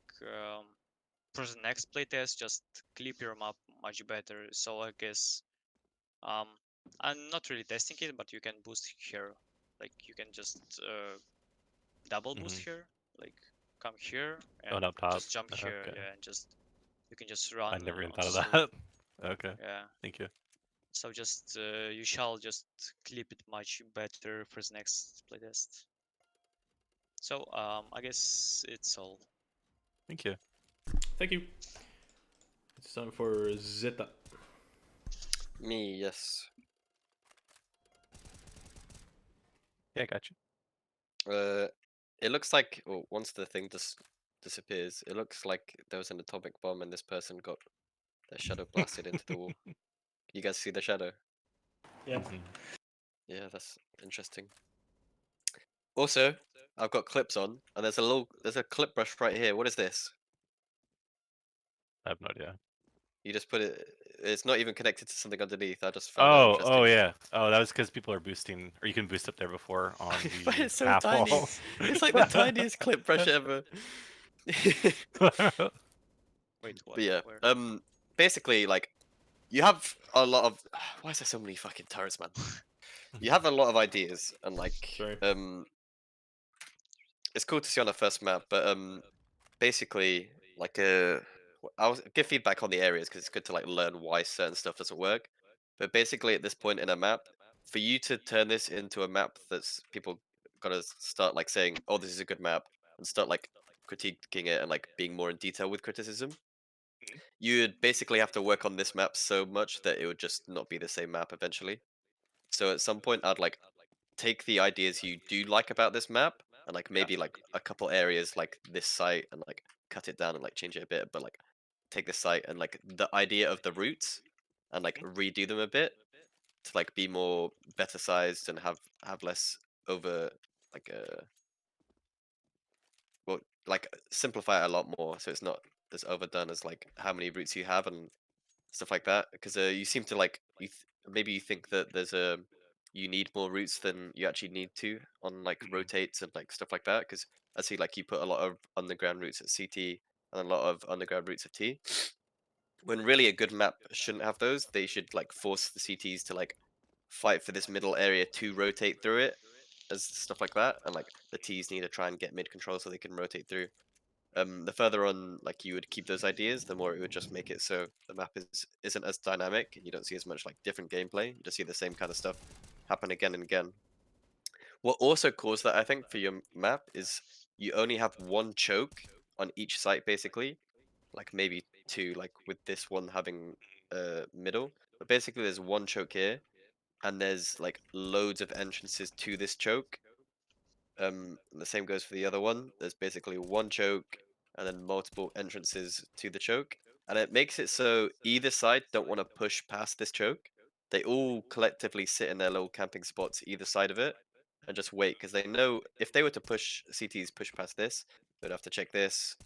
for the next playtest just clip your map much better. So I guess um I'm not really testing it, but you can boost here. Like you can just double boost Hmm. here, like come here and Going up top. just jump here, Okay. yeah, and just you can just run I never even on thought of this loop. that. Okay. Yeah. Thank you. So just you shall just clip it much better for the next playtest. So I guess it's all. Thank you. Thank you. It's time for Zeta. Me, yes. Yeah, I got you. It looks like once the thing just disappears, it looks like there was an atomic bomb and this person got their shadow blasted into the wall. Can you guys see the shadow? Yeah. Mhm. Yeah, that's interesting. Also, I've got clips on, and there's a clip brush right here. What is this? I have no idea. You just put it. It's not even connected to something underneath. I just found that Oh, interesting. yeah. Oh, that was because people are boosting, or you can boost up there before on But the it's so path tiny. wall. It's like the tiniest clip brush ever. Wait, what? But yeah, Where? basically, like, you have a lot of. Why is there so many fucking turrets, man? You have a lot of ideas, and like, Sorry. it's cool to see on the first map, but basically, like, I'll give feedback on the areas because it's good to like learn why certain stuff doesn't work. But basically, at this point in a map, for you to turn this into a map that's people gotta start like saying, "Oh, this is a good map," and start like critiquing it and like being more in detail with criticism. you'd basically have to work on this map so much that it would just not be the same map eventually. So at some point, I'd like take the ideas you do like about this map and like maybe like a couple areas like this site and like cut it down and like change it a bit, but like take this site and like the idea of the routes and like redo them a bit to like be more better sized and have less over like well like simplify it a lot more so it's not as overdone as like how many routes you have and stuff like that because you seem to like maybe you think that there's a you need more routes than you actually need to on like rotates and like stuff like that because I see like you put a lot of underground routes at CT and a lot of underground routes at T when really a good map shouldn't have those. They should like force the CTs to like fight for this middle area to rotate through it as stuff like that and like the Ts need to try and get mid control so they can rotate through. The further on like you would keep those ideas, the more it would just make it so the map isn't as dynamic and you don't see as much like different gameplay. You just see the same kind of stuff happen again and again. What also caused that I think for your map is you only have one choke on each site basically, like maybe two, like with this one having middle. But basically there's one choke here and there's like loads of entrances to this choke. The same goes for the other one. There's basically one choke and then multiple entrances to the choke, and it makes it so either side don't want to push past this choke. They all collectively sit in their little camping spots either side of it and just wait because they know if they were to push CTs push past this, they'd have to check this,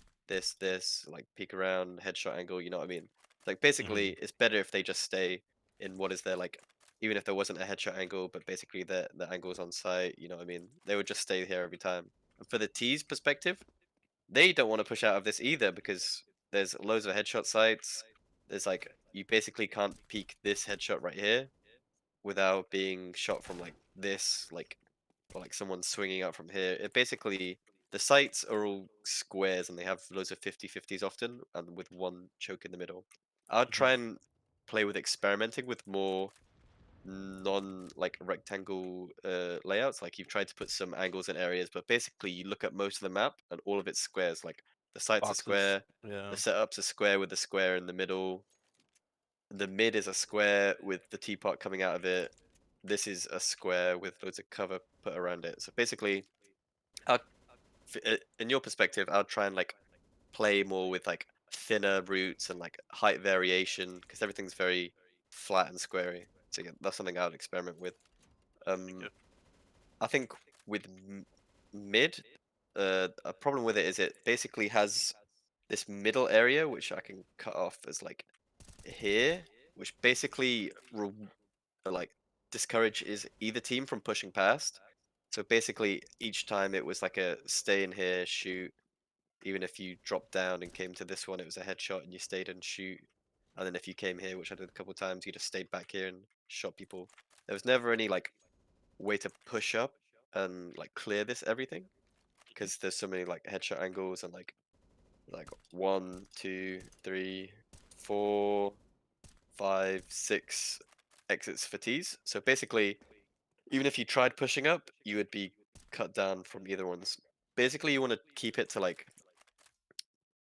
like peek around, headshot angle. You know what I mean? Like basically, it's better if they just stay in what is their like even if there wasn't a headshot angle, but basically the angles on site, you know what I mean? They would just stay here every time. And for the T's perspective, they don't want to push out of this either because there's loads of headshot sites. There's like you basically can't peek this headshot right here without being shot from like this, like or like someone swinging out from here. It basically the sites are all squares and they have loads of 50-50s often and with one choke in the middle. I'd try and play with experimenting with more non like rectangle layouts. Like you've tried to put some angles in areas, but basically you look at most of the map and all of it's squares. Like the sites are Boxes. square, Yeah. the setups are square with the square in the middle. The mid is a square with the teapot coming out of it. This is a square with loads of cover put around it. So basically, I'd, in your perspective, I'd try and like play more with like thinner routes and like height variation because everything's very flat and squarey. So yeah, that's something I would experiment with. Um, I think with mid, a problem with it is it basically has this middle area which I can cut off as like here, which basically like discourages either team from pushing past. So basically, each time it was like a stay in here, shoot. Even if you dropped down and came to this one, it was a headshot and you stayed and shoot. And then if you came here, which I did a couple of times, you just stayed back here and shot people. There was never any like way to push up and like clear this everything because there's so many like headshot angles and like 1, 2, 3, 4, 5, 6 exits for T's. So basically, even if you tried pushing up, you would be cut down from either ones. Basically, you want to keep it to like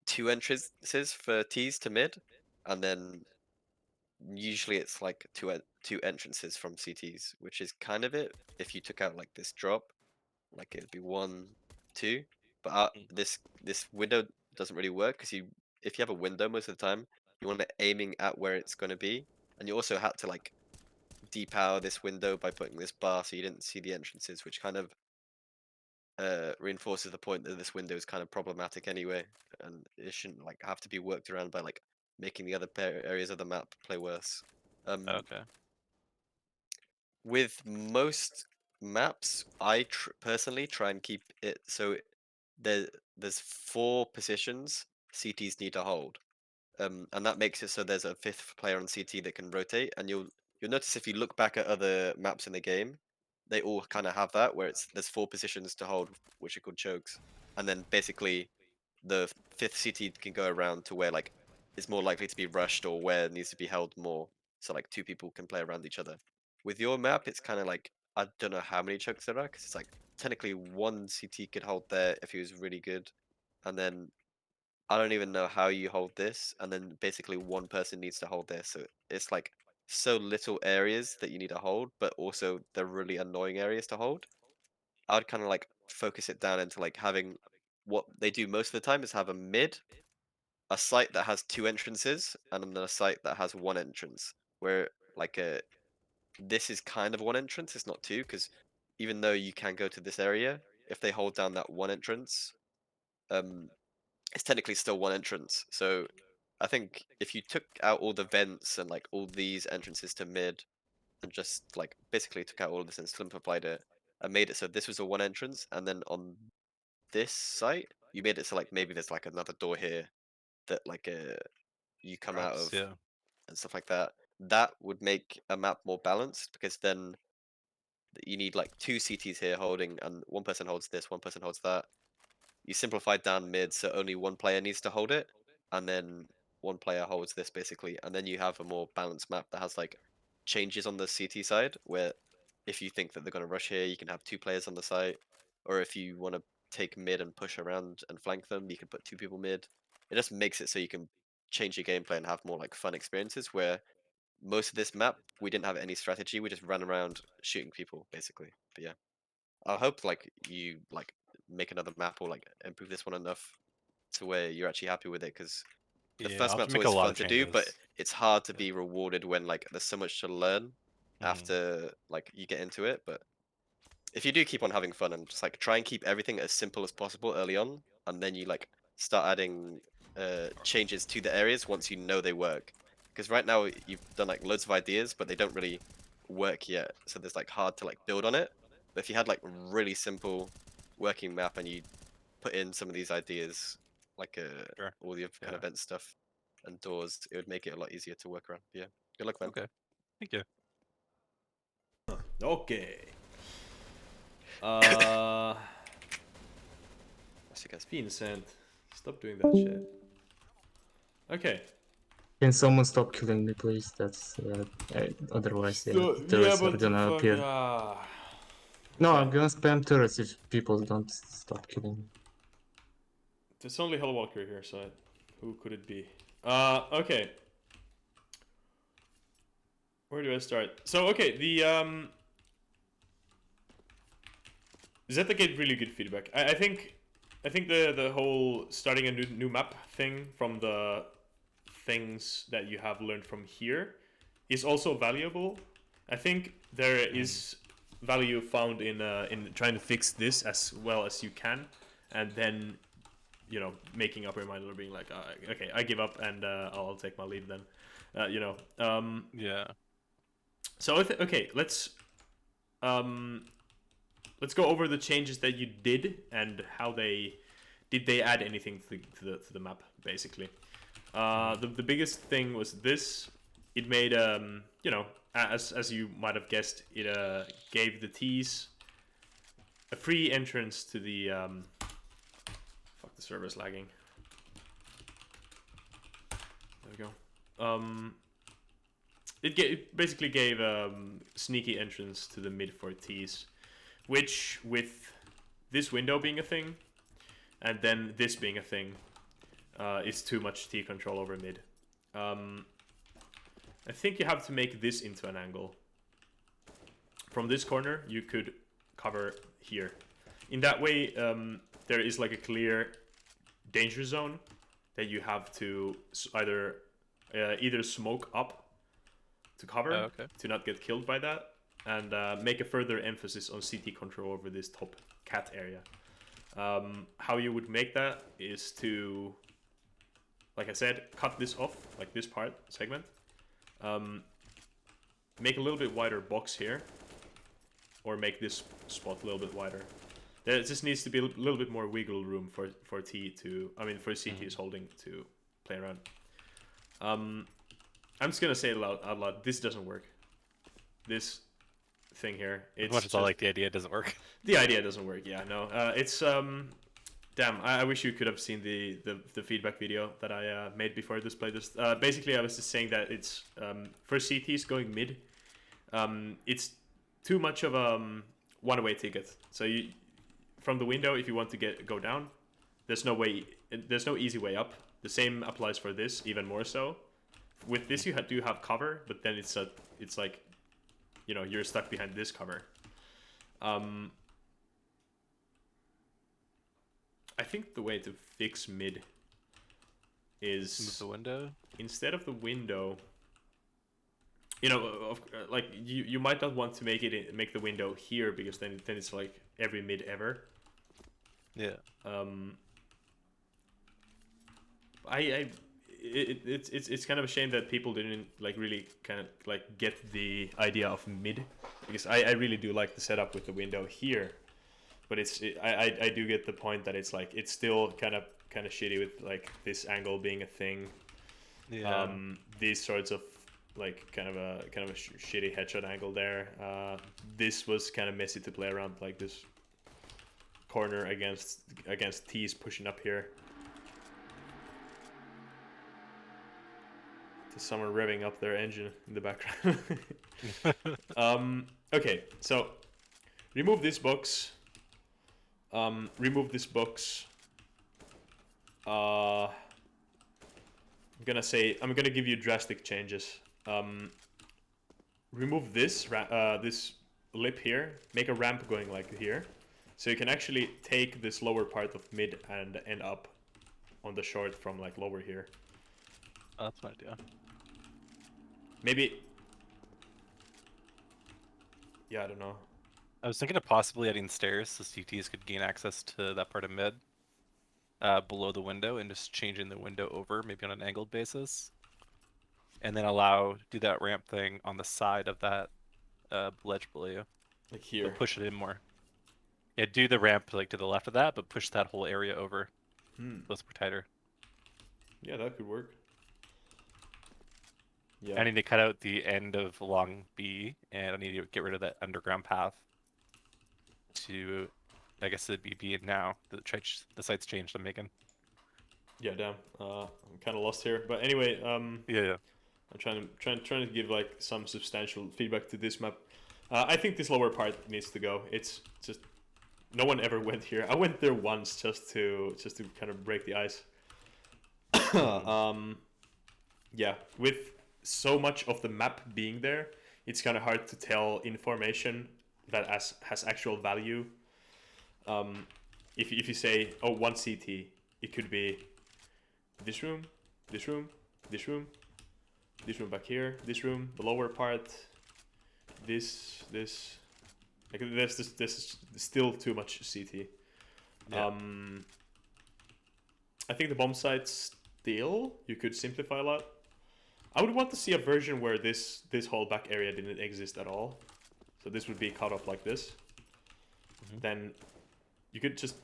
2 entrances for T's to mid, and then usually it's like two entrances from CTs, which is kind of it. If you took out like this drop, like it'd be 1, 2. But this window doesn't really work because if you have a window most of the time, you want it aiming at where it's going to be, and you also had to like depower this window by putting this bar so you didn't see the entrances, which kind of reinforces the point that this window is kind of problematic anyway, and it shouldn't like have to be worked around by like making the other areas of the map play worse. Okay. With most maps, I personally try and keep it so there's 4 positions CTs need to hold. And that makes it so there's a 5th player on CT that can rotate, and you'll notice if you look back at other maps in the game, they all kind of have that where there's 4 positions to hold, which are called chokes, and then basically the 5th CT can go around to where like it's more likely to be rushed or where it needs to be held more, so like 2 people can play around each other. With your map, it's kind of like I don't know how many chokes there are because it's like technically 1 CT could hold there if he was really good, and then I don't even know how you hold this, and then basically one person needs to hold this. So it's like so little areas that you need to hold, but also they're really annoying areas to hold. I would kind of like focus it down into like having what they do most of the time is have a mid, a site that has 2 entrances, and then a site that has 1 entrance. Where like this is kind of 1 entrance, it's not two, because even though you can go to this area, if they hold down that 1 entrance, it's technically still 1 entrance. So I think if you took out all the vents and like all these entrances to mid and just like basically took out all of this and simplified it and made it so this was a 1 entrance, and then on this site you made it so like maybe there's like another door here that like you come out Drops, of yeah. and stuff like that. That would make a map more balanced, because then you need like 2 CTs here holding, and one person holds this, one person holds that. You simplified down mid, so only one player needs to hold it, and then one player holds this basically, and then you have a more balanced map that has like changes on the CT side, where if you think that they're going to rush here, you can have 2 players on the site, or if you want to take mid and push around and flank them, you can put 2 people mid. It just makes it so you can change your gameplay and have more like fun experiences, where most of this map we didn't have any strategy, we just ran around shooting people basically. But yeah, I hope like you like make another map or like improve this one enough to where you're actually happy with it, because the Yeah, I'll first have to map's make a always lot fun of to do, but changes. it's hard to Yeah. be rewarded when like there's so much to learn after like you get into it. But if you do keep on having fun and just like try and keep everything as simple as possible early on, and then you like start adding changes to the areas once you know they work. Because right now you've done like loads of ideas, but they don't really work yet, so there's like hard to like build on it. But if you had like really simple working map and you put in some of these ideas, like Sure. all the kind of Yeah. event stuff and doors, it would make it a lot easier to work around. Yeah, good luck, man. Okay. Thank you. Okay. That's you guys. Vincent, stop doing that shit. Okay. Can someone stop killing me, please? That's otherwise, yeah, So, turrets yeah, are but gonna fuck, appear. No, okay. I'm gonna spam turrets if people don't stop killing me. There's only Hellwalker here, so who could it be? Okay. Where do I start? So, okay, the Zeta gave really good feedback. I think the whole starting a new map thing from the things that you have learned from here is also valuable. I think there is value found in trying to fix this as well as you can, and then making up your mind or being like, okay, I give up and I'll take my leave then, Yeah. So okay, let's go over the changes that you did and how they add anything to the map basically. The biggest thing was this. It made as you might have guessed, it gave the T's a free entrance to the fuck, the server's lagging. There we go. It basically gave sneaky entrance to the mid for T's, which with this window being a thing and then this being a thing is too much T control over mid. I think you have to make this into an angle. From this corner you could cover here. In that way there is like a clear danger zone that you have to either smoke up to cover to not get killed by that, and make a further emphasis on CT control over this top cat area. How you would make that is to, like I said, cut this off, like this segment. Make a little bit wider box here, or make this spot a little bit wider. There just needs to be a little bit more wiggle room for CT is holding to play around. I'm just gonna say it out loud. This doesn't work. This thing here. As much as I like the idea, it doesn't work. The idea doesn't work. Yeah, no. It's damn. I wish you could have seen the feedback video that I made before this playtest. Basically, I was just saying that it's for CTs going mid. It's too much of a one-way ticket. So you, from the window, if you want to go down, there's no way, there's no easy way up. The same applies for this, even more so. With this, you do have cover, but then it's like, you know, you're stuck behind this cover. I think the way to fix mid is Move the window. instead of the window, you know, like you might not want to make the window here, because then it's like every mid ever. Yeah. It's kind of a shame that people didn't like really kind of like get the idea of mid, because I really do like the setup with the window here, but I do get the point that it's like it's still kind of shitty with like this angle being a thing. Yeah. These sorts of like kind of a shitty headshot angle there. This was kind of messy to play around, like this corner against T's pushing up here. Someone revving up their engine in the background. Okay, so remove this box. Remove this box. I'm gonna give you drastic changes. Remove this this lip here. Make a ramp going like here, so you can actually take this lower part of mid and end up on the short from like lower here. Oh, that's an idea. Maybe. Yeah, I don't know. I was thinking of possibly adding stairs so CTs could gain access to that part of mid below the window, and just changing the window over, maybe on an angled basis. And then do that ramp thing on the side of that ledge below you. Like here. But push it in more. Yeah, do the ramp like to the left of that, but push that whole area over. Those were tighter. Yeah, that could work. Yeah. I need to cut out the end of long B, and I need to get rid of that underground path to, I guess it'd be B now. The site's changed, I'm making. Yeah, damn. I'm kind of lost here, but anyway, Yeah. I'm trying to give like some substantial feedback to this map. I think this lower part needs to go. It's just no one ever went here. I went there once just to kind of break the ice. Yeah, with so much of the map being there, it's kind of hard to tell information that has actual value. If you say, oh, one CT, it could be this room, this room, this room, this room back here, this room, the lower part, this. Like there's still too much CT. Yeah. I think the bomb site still you could simplify a lot. I would want to see a version where this whole back area didn't exist at all. So this would be cut off like this. Then you could just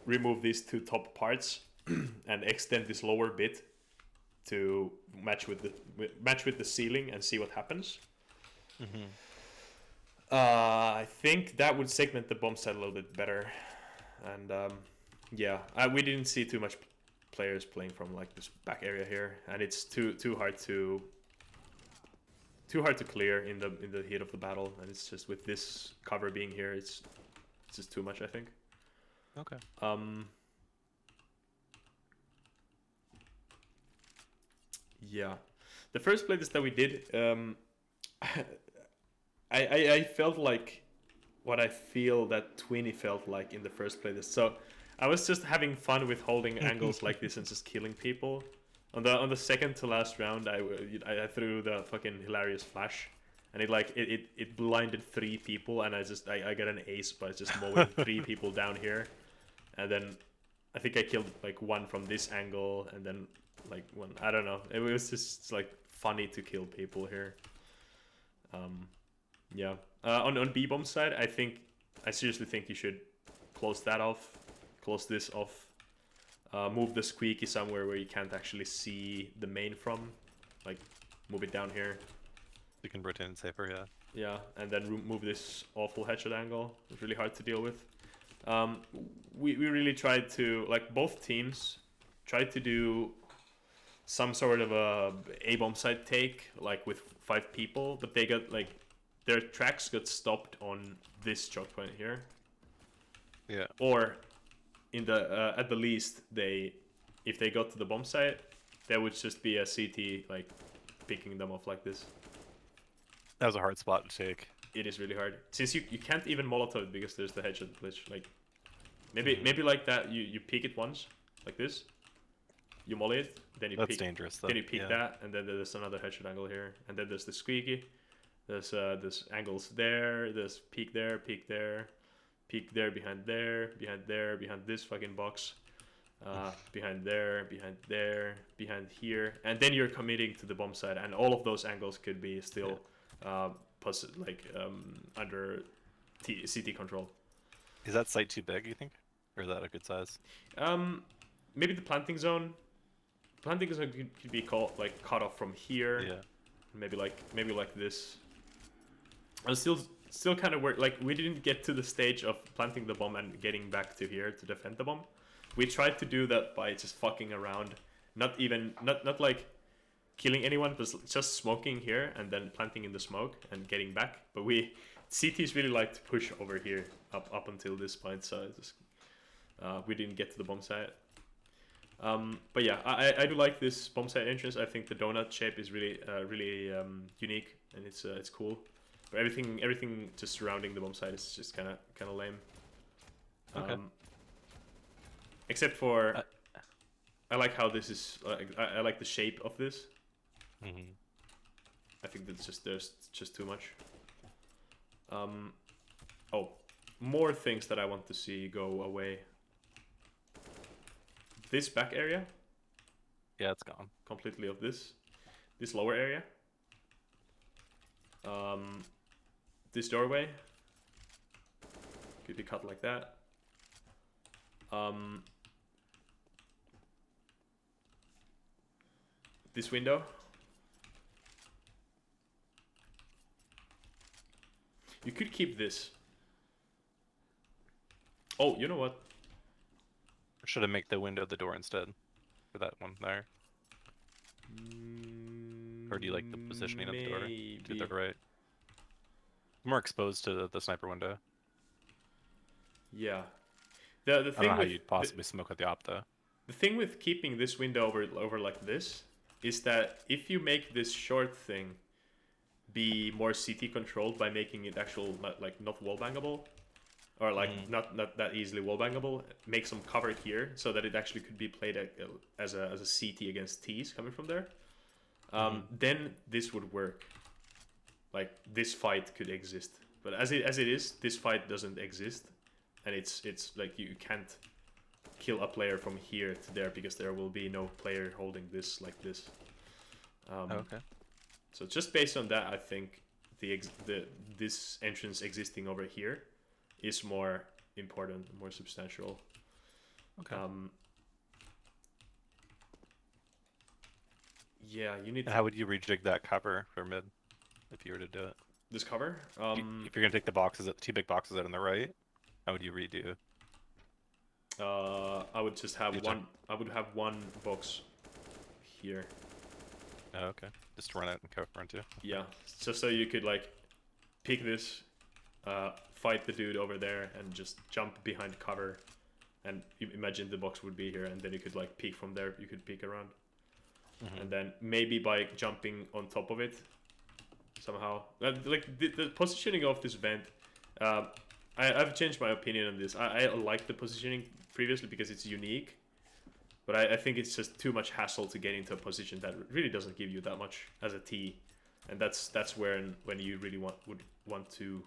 remove these two top parts and extend this lower bit to match with the ceiling and see what happens. I think that would segment the bomb site a little bit better. And yeah, we didn't see too much players playing from like this back area here, and it's too hard to clear in the heat of the battle, and it's just with this cover being here, it's just too much, I think. Okay. Yeah, the first playtest that we did, I felt like what I feel that Twinny felt like in the first playtest. So I was just having fun with holding angles like this and just killing people. On the second to last round, I threw the fucking hilarious flash, and it blinded 3 people, and I got an ace by just mowing 3 people down here, and then I think I killed like 1 from this angle, and then like 1, I don't know. It was just like funny to kill people here. Yeah. On B bomb side, I seriously think you should close that off. Close this off. Move the squeaky somewhere where you can't actually see the main from. Like, move it down here. You can rotate it safer, yeah. Yeah, and then move this awful headshot angle. It's really hard to deal with. We really tried to, like, both teams tried to do some sort of a bomb site take, like with 5 people, but they got like their tracks got stopped on this choke point here. Yeah. Or in the at the least if they got to the bomb site, there would just be a CT like picking them off like this. That was a hard spot to take. It is really hard since you can't even Molotov it because there's the headshot glitch. Like maybe like that you peek it once like this, you molly it, then you That's peek, dangerous though. then you peek Yeah. that, and then there's another headshot angle here, and then there's the squeaky. There's angles there. There's peek there, peek there, peek there, behind there, behind this fucking box, behind there, behind here, and then you're committing to the bomb side, and all of those angles could be still under CT control. Is that site too big, you think? Or is that a good size? Maybe the planting zone. Planting zone could be cut off from here. Yeah. Maybe like this. And still kind of work. Like we didn't get to the stage of planting the bomb and getting back to here to defend the bomb. We tried to do that by just fucking around. Not like killing anyone, but just smoking here and then planting in the smoke and getting back. But CTs really like to push over here up until this point, so we didn't get to the bomb site. But yeah, I do like this bomb site entrance. I think the donut shape is really unique and it's cool. But everything just surrounding the bomb site is just kind of lame. Okay. Except for I like how this is. I like the shape of this. Mm-hmm. I think there's just too much. Oh, more things that I want to see go away. This back area. Yeah, it's gone. Completely of this lower area. This doorway could be cut like that. This window. You could keep this. Oh, you know what? Or should I make the window the door instead? For that one there? Or do you like the positioning of the door? To the right? More exposed to the sniper window. Yeah. The I don't thing know how with you'd possibly smoke at the op though. the thing with keeping this window over like this is that if you make this short thing be more CT controlled by making it not wall bangable, or not that easily wall bangable, make some cover here so that it actually could be played as a CT against T's coming from there. Then this would work. Like this fight could exist, but as it is, this fight doesn't exist, and it's like you can't kill a player from here to there because there will be no player holding this like this. Okay. So just based on that, I think this entrance existing over here is more important, more substantial. Okay. Yeah, you need. How would you rejig that cover for mid if you were to do it? This cover? If you're gonna take the boxes, the two big boxes out on the right, how would you redo? I would just have one. I would have one box here. Oh, okay. Just to run out and cover into. Yeah, just so you could like pick this, fight the dude over there, and just jump behind cover, and imagine the box would be here, and then you could like peek from there. You could peek around, and then maybe by jumping on top of it, somehow. Like the positioning of this vent. I've changed my opinion on this. I like the positioning previously because it's unique. But I think it's just too much hassle to get into a position that really doesn't give you that much as a T, and that's when you really would want to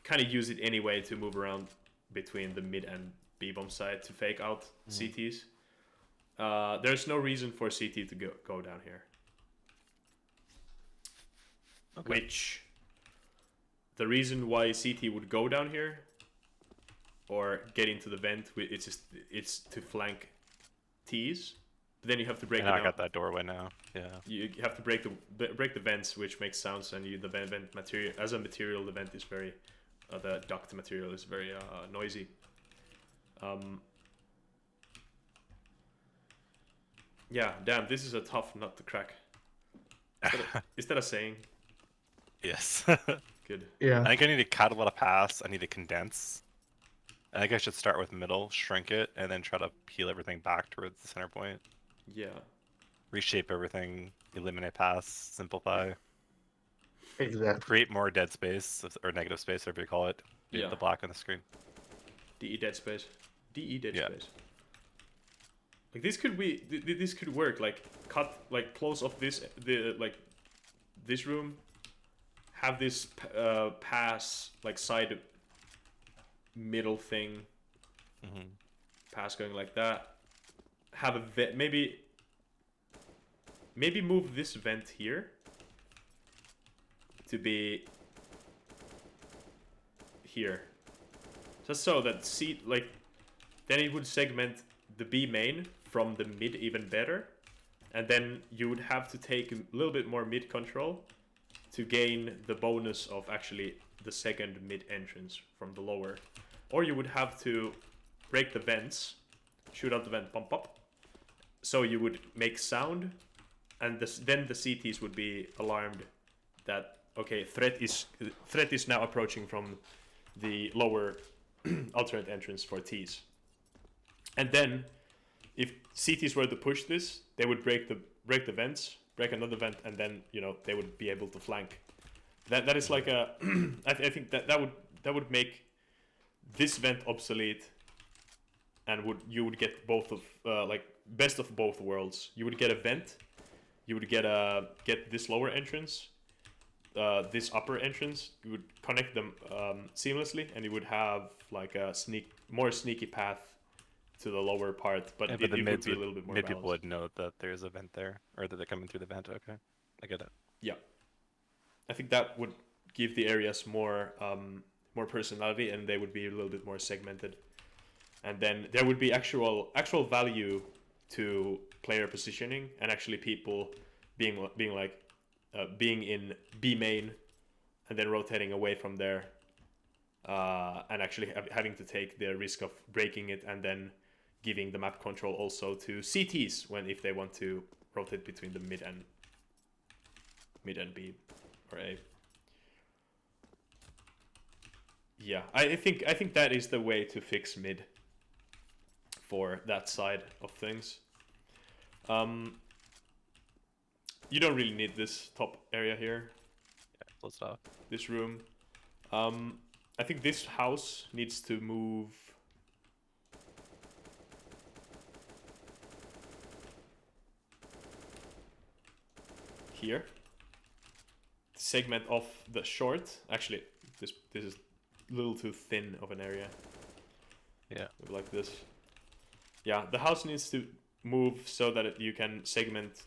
kind of use it anyway to move around between the mid and B bomb side to fake out CTs. There's no reason for CT to go down here. Okay. Which the reason why CT would go down here or get into the vent, it's to flank T's, but then you have to break. And I got that doorway now. Yeah. You have to break the vents, which makes sounds, and the vent material as a material, the vent is very, the duct material is very noisy. Yeah, damn, this is a tough nut to crack. Is that a saying? Yes. Good. Yeah. I think I need to cut a lot of paths. I need to condense. I think I should start with middle, shrink it, and then try to peel everything back towards the center point. Yeah. Reshape everything, eliminate paths, simplify, Exactly. create more dead space, or negative space, whatever you call it. Yeah. The black on the screen. DE dead space. DE dead Yeah. space. Like this could be, this could work. Like cut, like close off this, this room. Have this pass, like side middle thing. Mm-hmm. Pass going like that. Have a vent, maybe move this vent here to be here, just so that then it would segment the B main from the mid even better, and then you would have to take a little bit more mid control to gain the bonus of actually the second mid entrance from the lower, or you would have to break the vents, shoot out the vent, pump up, so you would make sound, and then the CTs would be alarmed that okay, threat is now approaching from the lower alternate entrance for Ts. And then if CTs were to push this, they would break the vents, break another vent, and then they would be able to flank. That is like a I think that would make this vent obsolete, and you would get both of like best of both worlds. You would get a vent, you would get this lower entrance, this upper entrance. You would connect them seamlessly, and you would have like a more sneaky path to the lower part. But Yeah, it the would mids be a little bit more mid people balanced. would know that there's a vent there, or that they're coming through the vent. Okay, I get it. Yeah, I think that would give the areas more personality, and they would be a little bit more segmented. And then there would be actual value to player positioning, and actually people being in B main and then rotating away from there, and actually having to take the risk of breaking it, and then giving the map control also to CTs if they want to rotate between the mid and B or A. Yeah, I think that is the way to fix mid for that side of things. You don't really need this top area here, Yeah, let's stop. this room. I think this house needs to move here. Segment off the short. Actually, this is a little too thin of an area. Yeah. Like this. Yeah, the house needs to move so that you can segment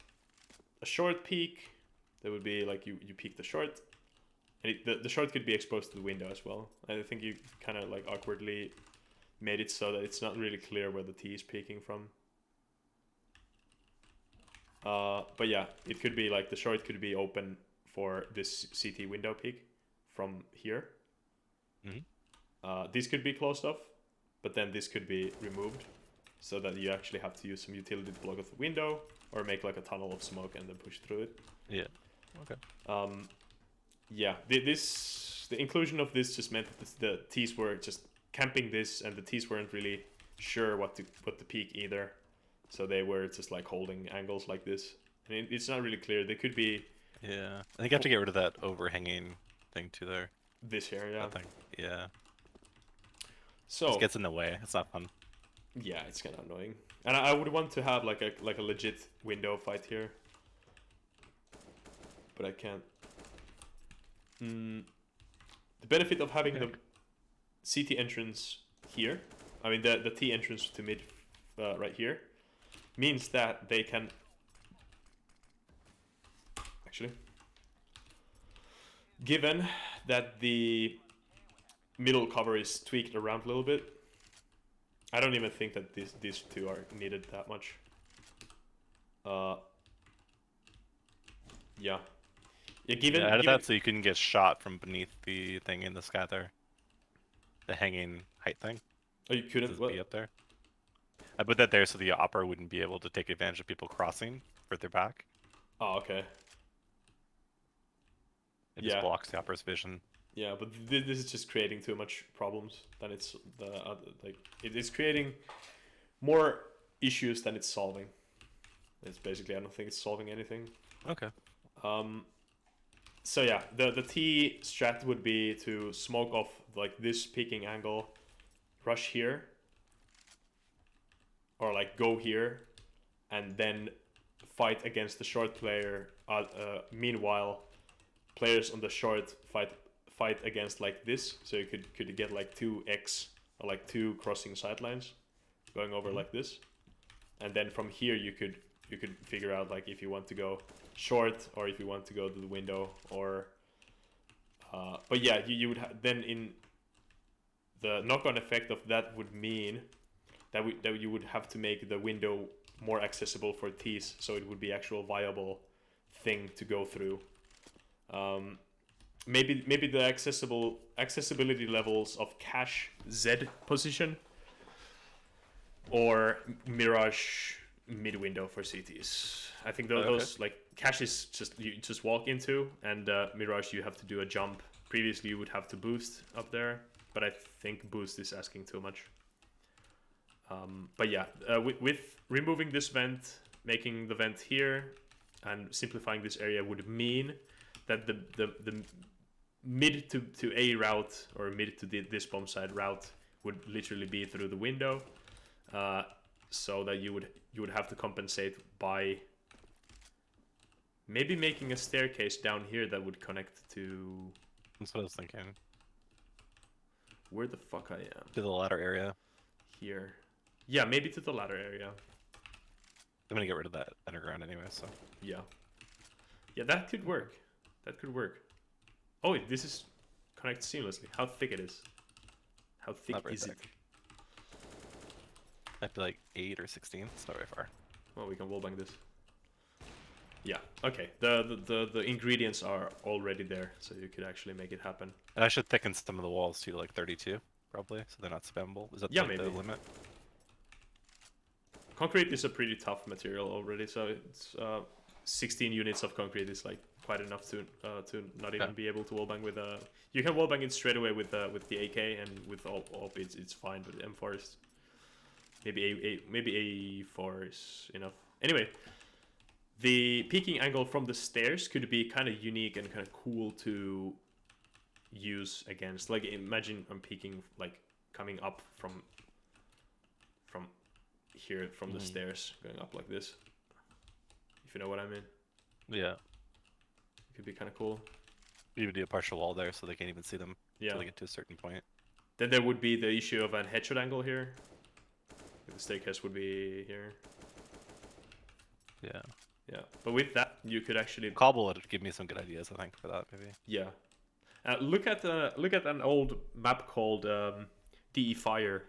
a short peak. That would be like you peek the short, and the short could be exposed to the window as well. I think you kind of like awkwardly made it so that it's not really clear where the T is peeking from. But yeah, it could be like the short could be open for this CT window peek from here. Mm-hmm. This could be closed off, but then this could be removed, so that you actually have to use some utility to block off the window, or make like a tunnel of smoke and then push through it. Yeah. Okay. Yeah, the inclusion of this just meant that the T's were just camping this, and the T's weren't really sure what to peek either, so they were just like holding angles like this, and it's not really clear. They could be. Yeah, I think I have to get rid of that overhanging thing too there. This here, yeah. That thing. Yeah. So It gets in the way. It's not fun. yeah, it's kind of annoying, and I would want to have like a legit window fight here, but I can't. The benefit of having the CT entrance here, I mean the T entrance to mid right here, means that they can actually, given that the middle cover is tweaked around a little bit, I don't even think that these two are needed that much. Yeah. Yeah, given, I added that so you couldn't get shot from beneath the thing in the sky there. The hanging height thing. Oh, you couldn't? Just What? be up there. I put that there so the opera wouldn't be able to take advantage of people crossing further back. Oh, okay. It Yeah. just blocks the opera's vision. Yeah, but this is just creating too much problems than it's the other, like it is creating more issues than it's solving. It's basically, I don't think it's solving anything. Okay. So yeah, the T strat would be to smoke off like this peeking angle, rush here, or like go here, and then fight against the short player. Meanwhile, players on the short fight against like this, so you could get like 2x or like 2 crossing sidelines going over like this, and then from here you could figure out like if you want to go short or if you want to go to the window or but yeah, you would then in the knock-on effect of that would mean that you would have to make the window more accessible for T's, so it would be actual viable thing to go through. Maybe the accessibility levels of cache Z position or Mirage mid window for CTs. I think those like cache is just you just walk into, and Mirage you have to do a jump. Previously you would have to boost up there, but I think boost is asking too much. But yeah, with removing this vent, making the vent here, and simplifying this area would mean that the mid to A route or mid to this bomb side route would literally be through the window, so that you would have to compensate by maybe making a staircase down here that would connect to. That's what I was thinking. Where the fuck I am? To the ladder area. Here. Yeah, maybe to the ladder area. I'm gonna get rid of that underground anyway, so. Yeah. Yeah, that could work. That could work. Oh, wait, this is connected seamlessly. How thick it is? How thick is it? Might be like 8 or 16. It's not very far. Well, we can wallbang this. Yeah. Okay. The ingredients are already there, so you could actually make it happen. And I should thicken some of the walls to like 32, probably, so they're not spammable. Is that Yeah, like maybe. the limit? Concrete is a pretty tough material already, so it's 16 units of concrete is like quite enough to not even be able to wallbang with a. You can wallbang it straight away with the AK, and with AWP it's fine. But M4 is maybe A4 is enough. Anyway, the peeking angle from the stairs could be kind of unique and kind of cool to use against. Like imagine I'm peeking like coming up from here from the stairs, going up like this. If you know what I mean. Yeah. It could be kind of cool. You would do a partial wall there so they can't even see them until they get to a certain point. Then there would be the issue of an headshot angle here. The staircase would be here. Yeah. Yeah, but with that, you could actually Cobble would give me some good ideas, I think, for that maybe. Yeah. Look at an old map called DE Fire,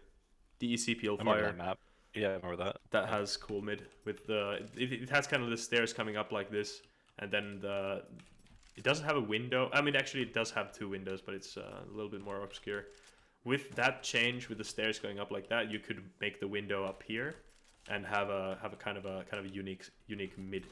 DECPL I Fire. remember that map. Yeah, I remember that. That has cool mid with the. It has kind of the stairs coming up like this, and then it doesn't have a window. I mean, actually, it does have 2 windows, but it's a little bit more obscure. With that change, with the stairs going up like that, you could make the window up here, and have a kind of a unique mid.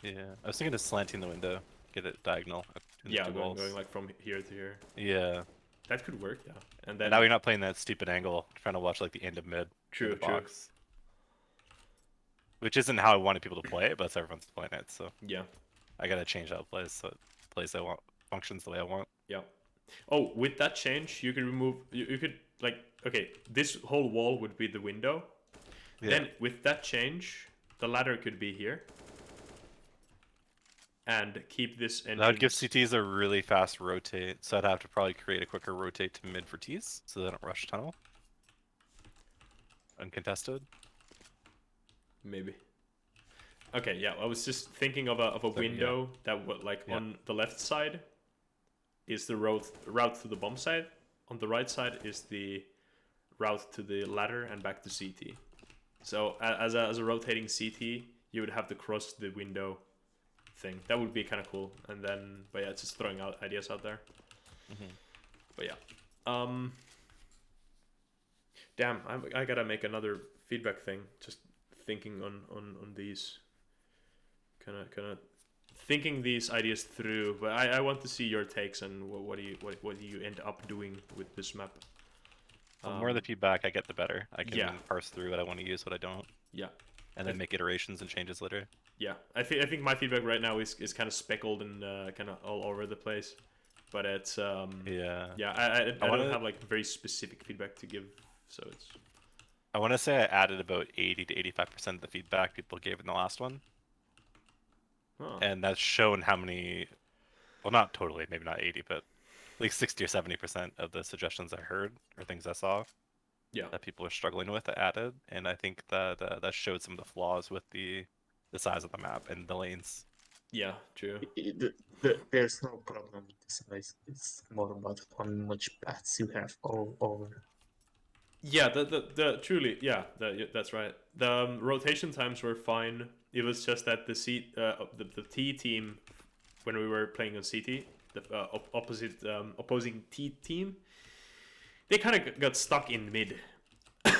Yeah, I was thinking of slanting the window, get it diagonal. Yeah, going like from here to here. Yeah. That could work, yeah. And then And now you're not playing that stupid angle, trying to watch like the end of mid. True, the box. Which isn't how I wanted people to play it, but that's how everyone's playing it, so. Yeah. I gotta change how it plays so it plays I want, functions the way I want. Yeah. Oh, with that change, you can remove. You could like okay, this whole wall would be the window. Yeah. Then with that change, the ladder could be here. And keep this entrance. That would give CTs a really fast rotate, so I'd have to probably create a quicker rotate to mid for Ts, so they don't rush tunnel. Uncontested. Maybe. Okay, yeah, I was just thinking of a window that would like on the left side is the route to the bomb site. On the right side is the route to the ladder and back to CT. So as a rotating CT, you would have to cross the window thing. That would be kind of cool. And then, but yeah, just throwing out ideas out there. But yeah, damn, I gotta make another feedback thing. Just thinking on these, kind of thinking these ideas through, but I want to see your takes on what do you end up doing with this map. The more the feedback I get, the better. I can yeah. parse through what I want to use, what I don't. Yeah. And then make iterations and changes later. Yeah, I think my feedback right now is kind of speckled and kind of all over the place, but it's I don't have like very specific feedback to give, so it's. I want to say I added about 80 to 85% of the feedback people gave in the last one, and that's shown how many. Well, not totally, maybe not 80, but like 60 or 70% of the suggestions I heard or things I saw. Yeah. That people are struggling with, I added, and I think that that showed some of the flaws with the size of the map and the lanes. Yeah, true. There's no problem with the size. It's more about how much paths you have all over. Yeah, truly, yeah, that's right. The rotation times were fine. It was just that the T team, when we were playing on CT, the opposing T team, they kind of got stuck in mid.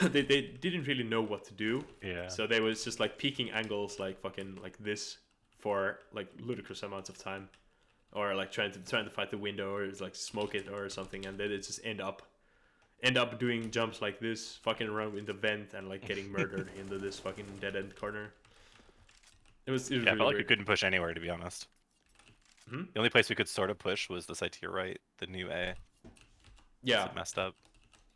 they didn't really know what to do. Yeah. So they was just like peeking angles like fucking like this for like ludicrous amounts of time, or like trying to fight the window or like smoke it or something, and then it just end up doing jumps like this, fucking around in the vent and like getting murdered into this fucking dead end corner. It was really I felt like we weird. couldn't push anywhere, to be honest. Hmm? The only place we could sort of push was the side to your right, the new A. Yeah. It messed up.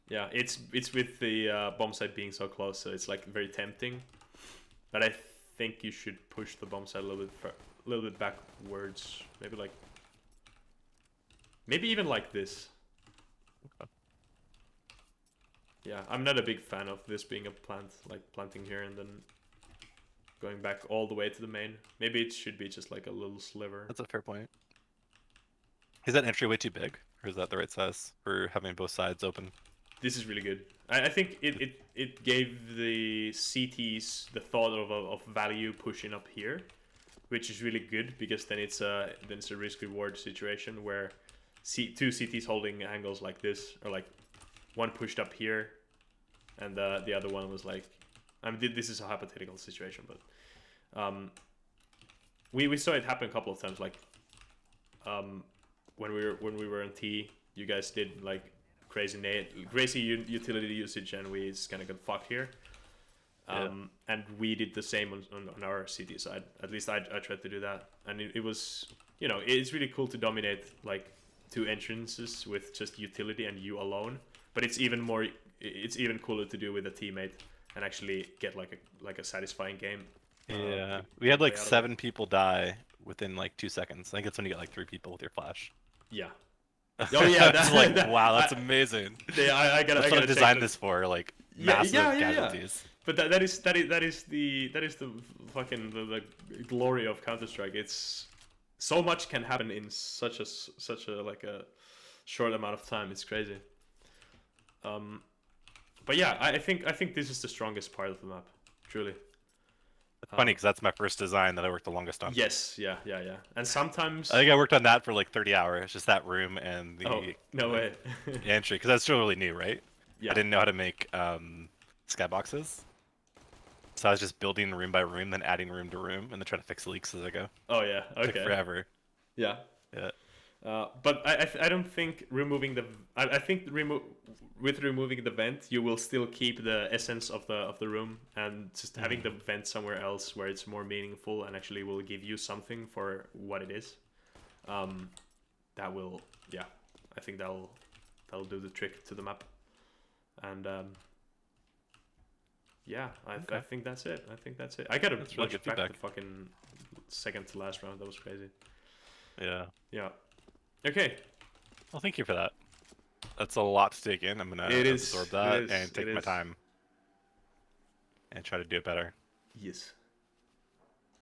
Yeah, it's with the bomb site being so close, so it's like very tempting. But I think you should push the bomb site a little bit backwards, maybe even like this. Okay. Yeah, I'm not a big fan of this being a plant, like planting here and then going back all the way to the main. Maybe it should be just like a little sliver. That's a fair point. Is that entryway too big, or is that the right size for having both sides open? This is really good. I think it gave the CTs the thought of value pushing up here, which is really good because then it's a risk reward situation where two CTs holding angles like this, or like one pushed up here, and the other one was like, I mean, this is a hypothetical situation, but we saw it happen a couple of times. Like when we were on T, you guys did like crazy utility usage, and we just kind of got fucked here. And we did the same on our CT side. At least I tried to do that, and it was, you know, it's really cool to dominate like two entrances with just utility and you alone. But it's even cooler to do with a teammate and actually get like a satisfying game. Yeah, we had like 7 people die within like 2 seconds. I think that's when you get like 3 people with your flash. Yeah. Oh yeah, that's like wow, that's amazing. Yeah, I gotta. That's what I designed this for, like massive casualties. But that is the fucking the glory of Counter-Strike. It's so much can happen in such a like a short amount of time. It's crazy. But yeah, I think this is the strongest part of the map, truly. It's funny because that's my first design that I worked the longest on. Yes, yeah. And sometimes I think I worked on that for like 30 hours, just that room and the no way entry, because that's still really new, right? Yeah. I didn't know how to make skyboxes, so I was just building room by room, then adding room to room, and then trying to fix leaks as I go. Oh yeah, okay. It took forever. Yeah. Yeah. But I don't think removing the with removing the vent, you will still keep the essence of the room, and just having the vent somewhere else where it's more meaningful and actually will give you something for what it is. That will, yeah, I think that'll do the trick to the map. And yeah, I think that's it. I got a That's bunch really good back feedback. the fucking second to last round. That was crazy. Yeah. Yeah. Okay. Well, thank you for that. That's a lot to take in. I'm gonna absorb that and take my time and try to do it better. Yes.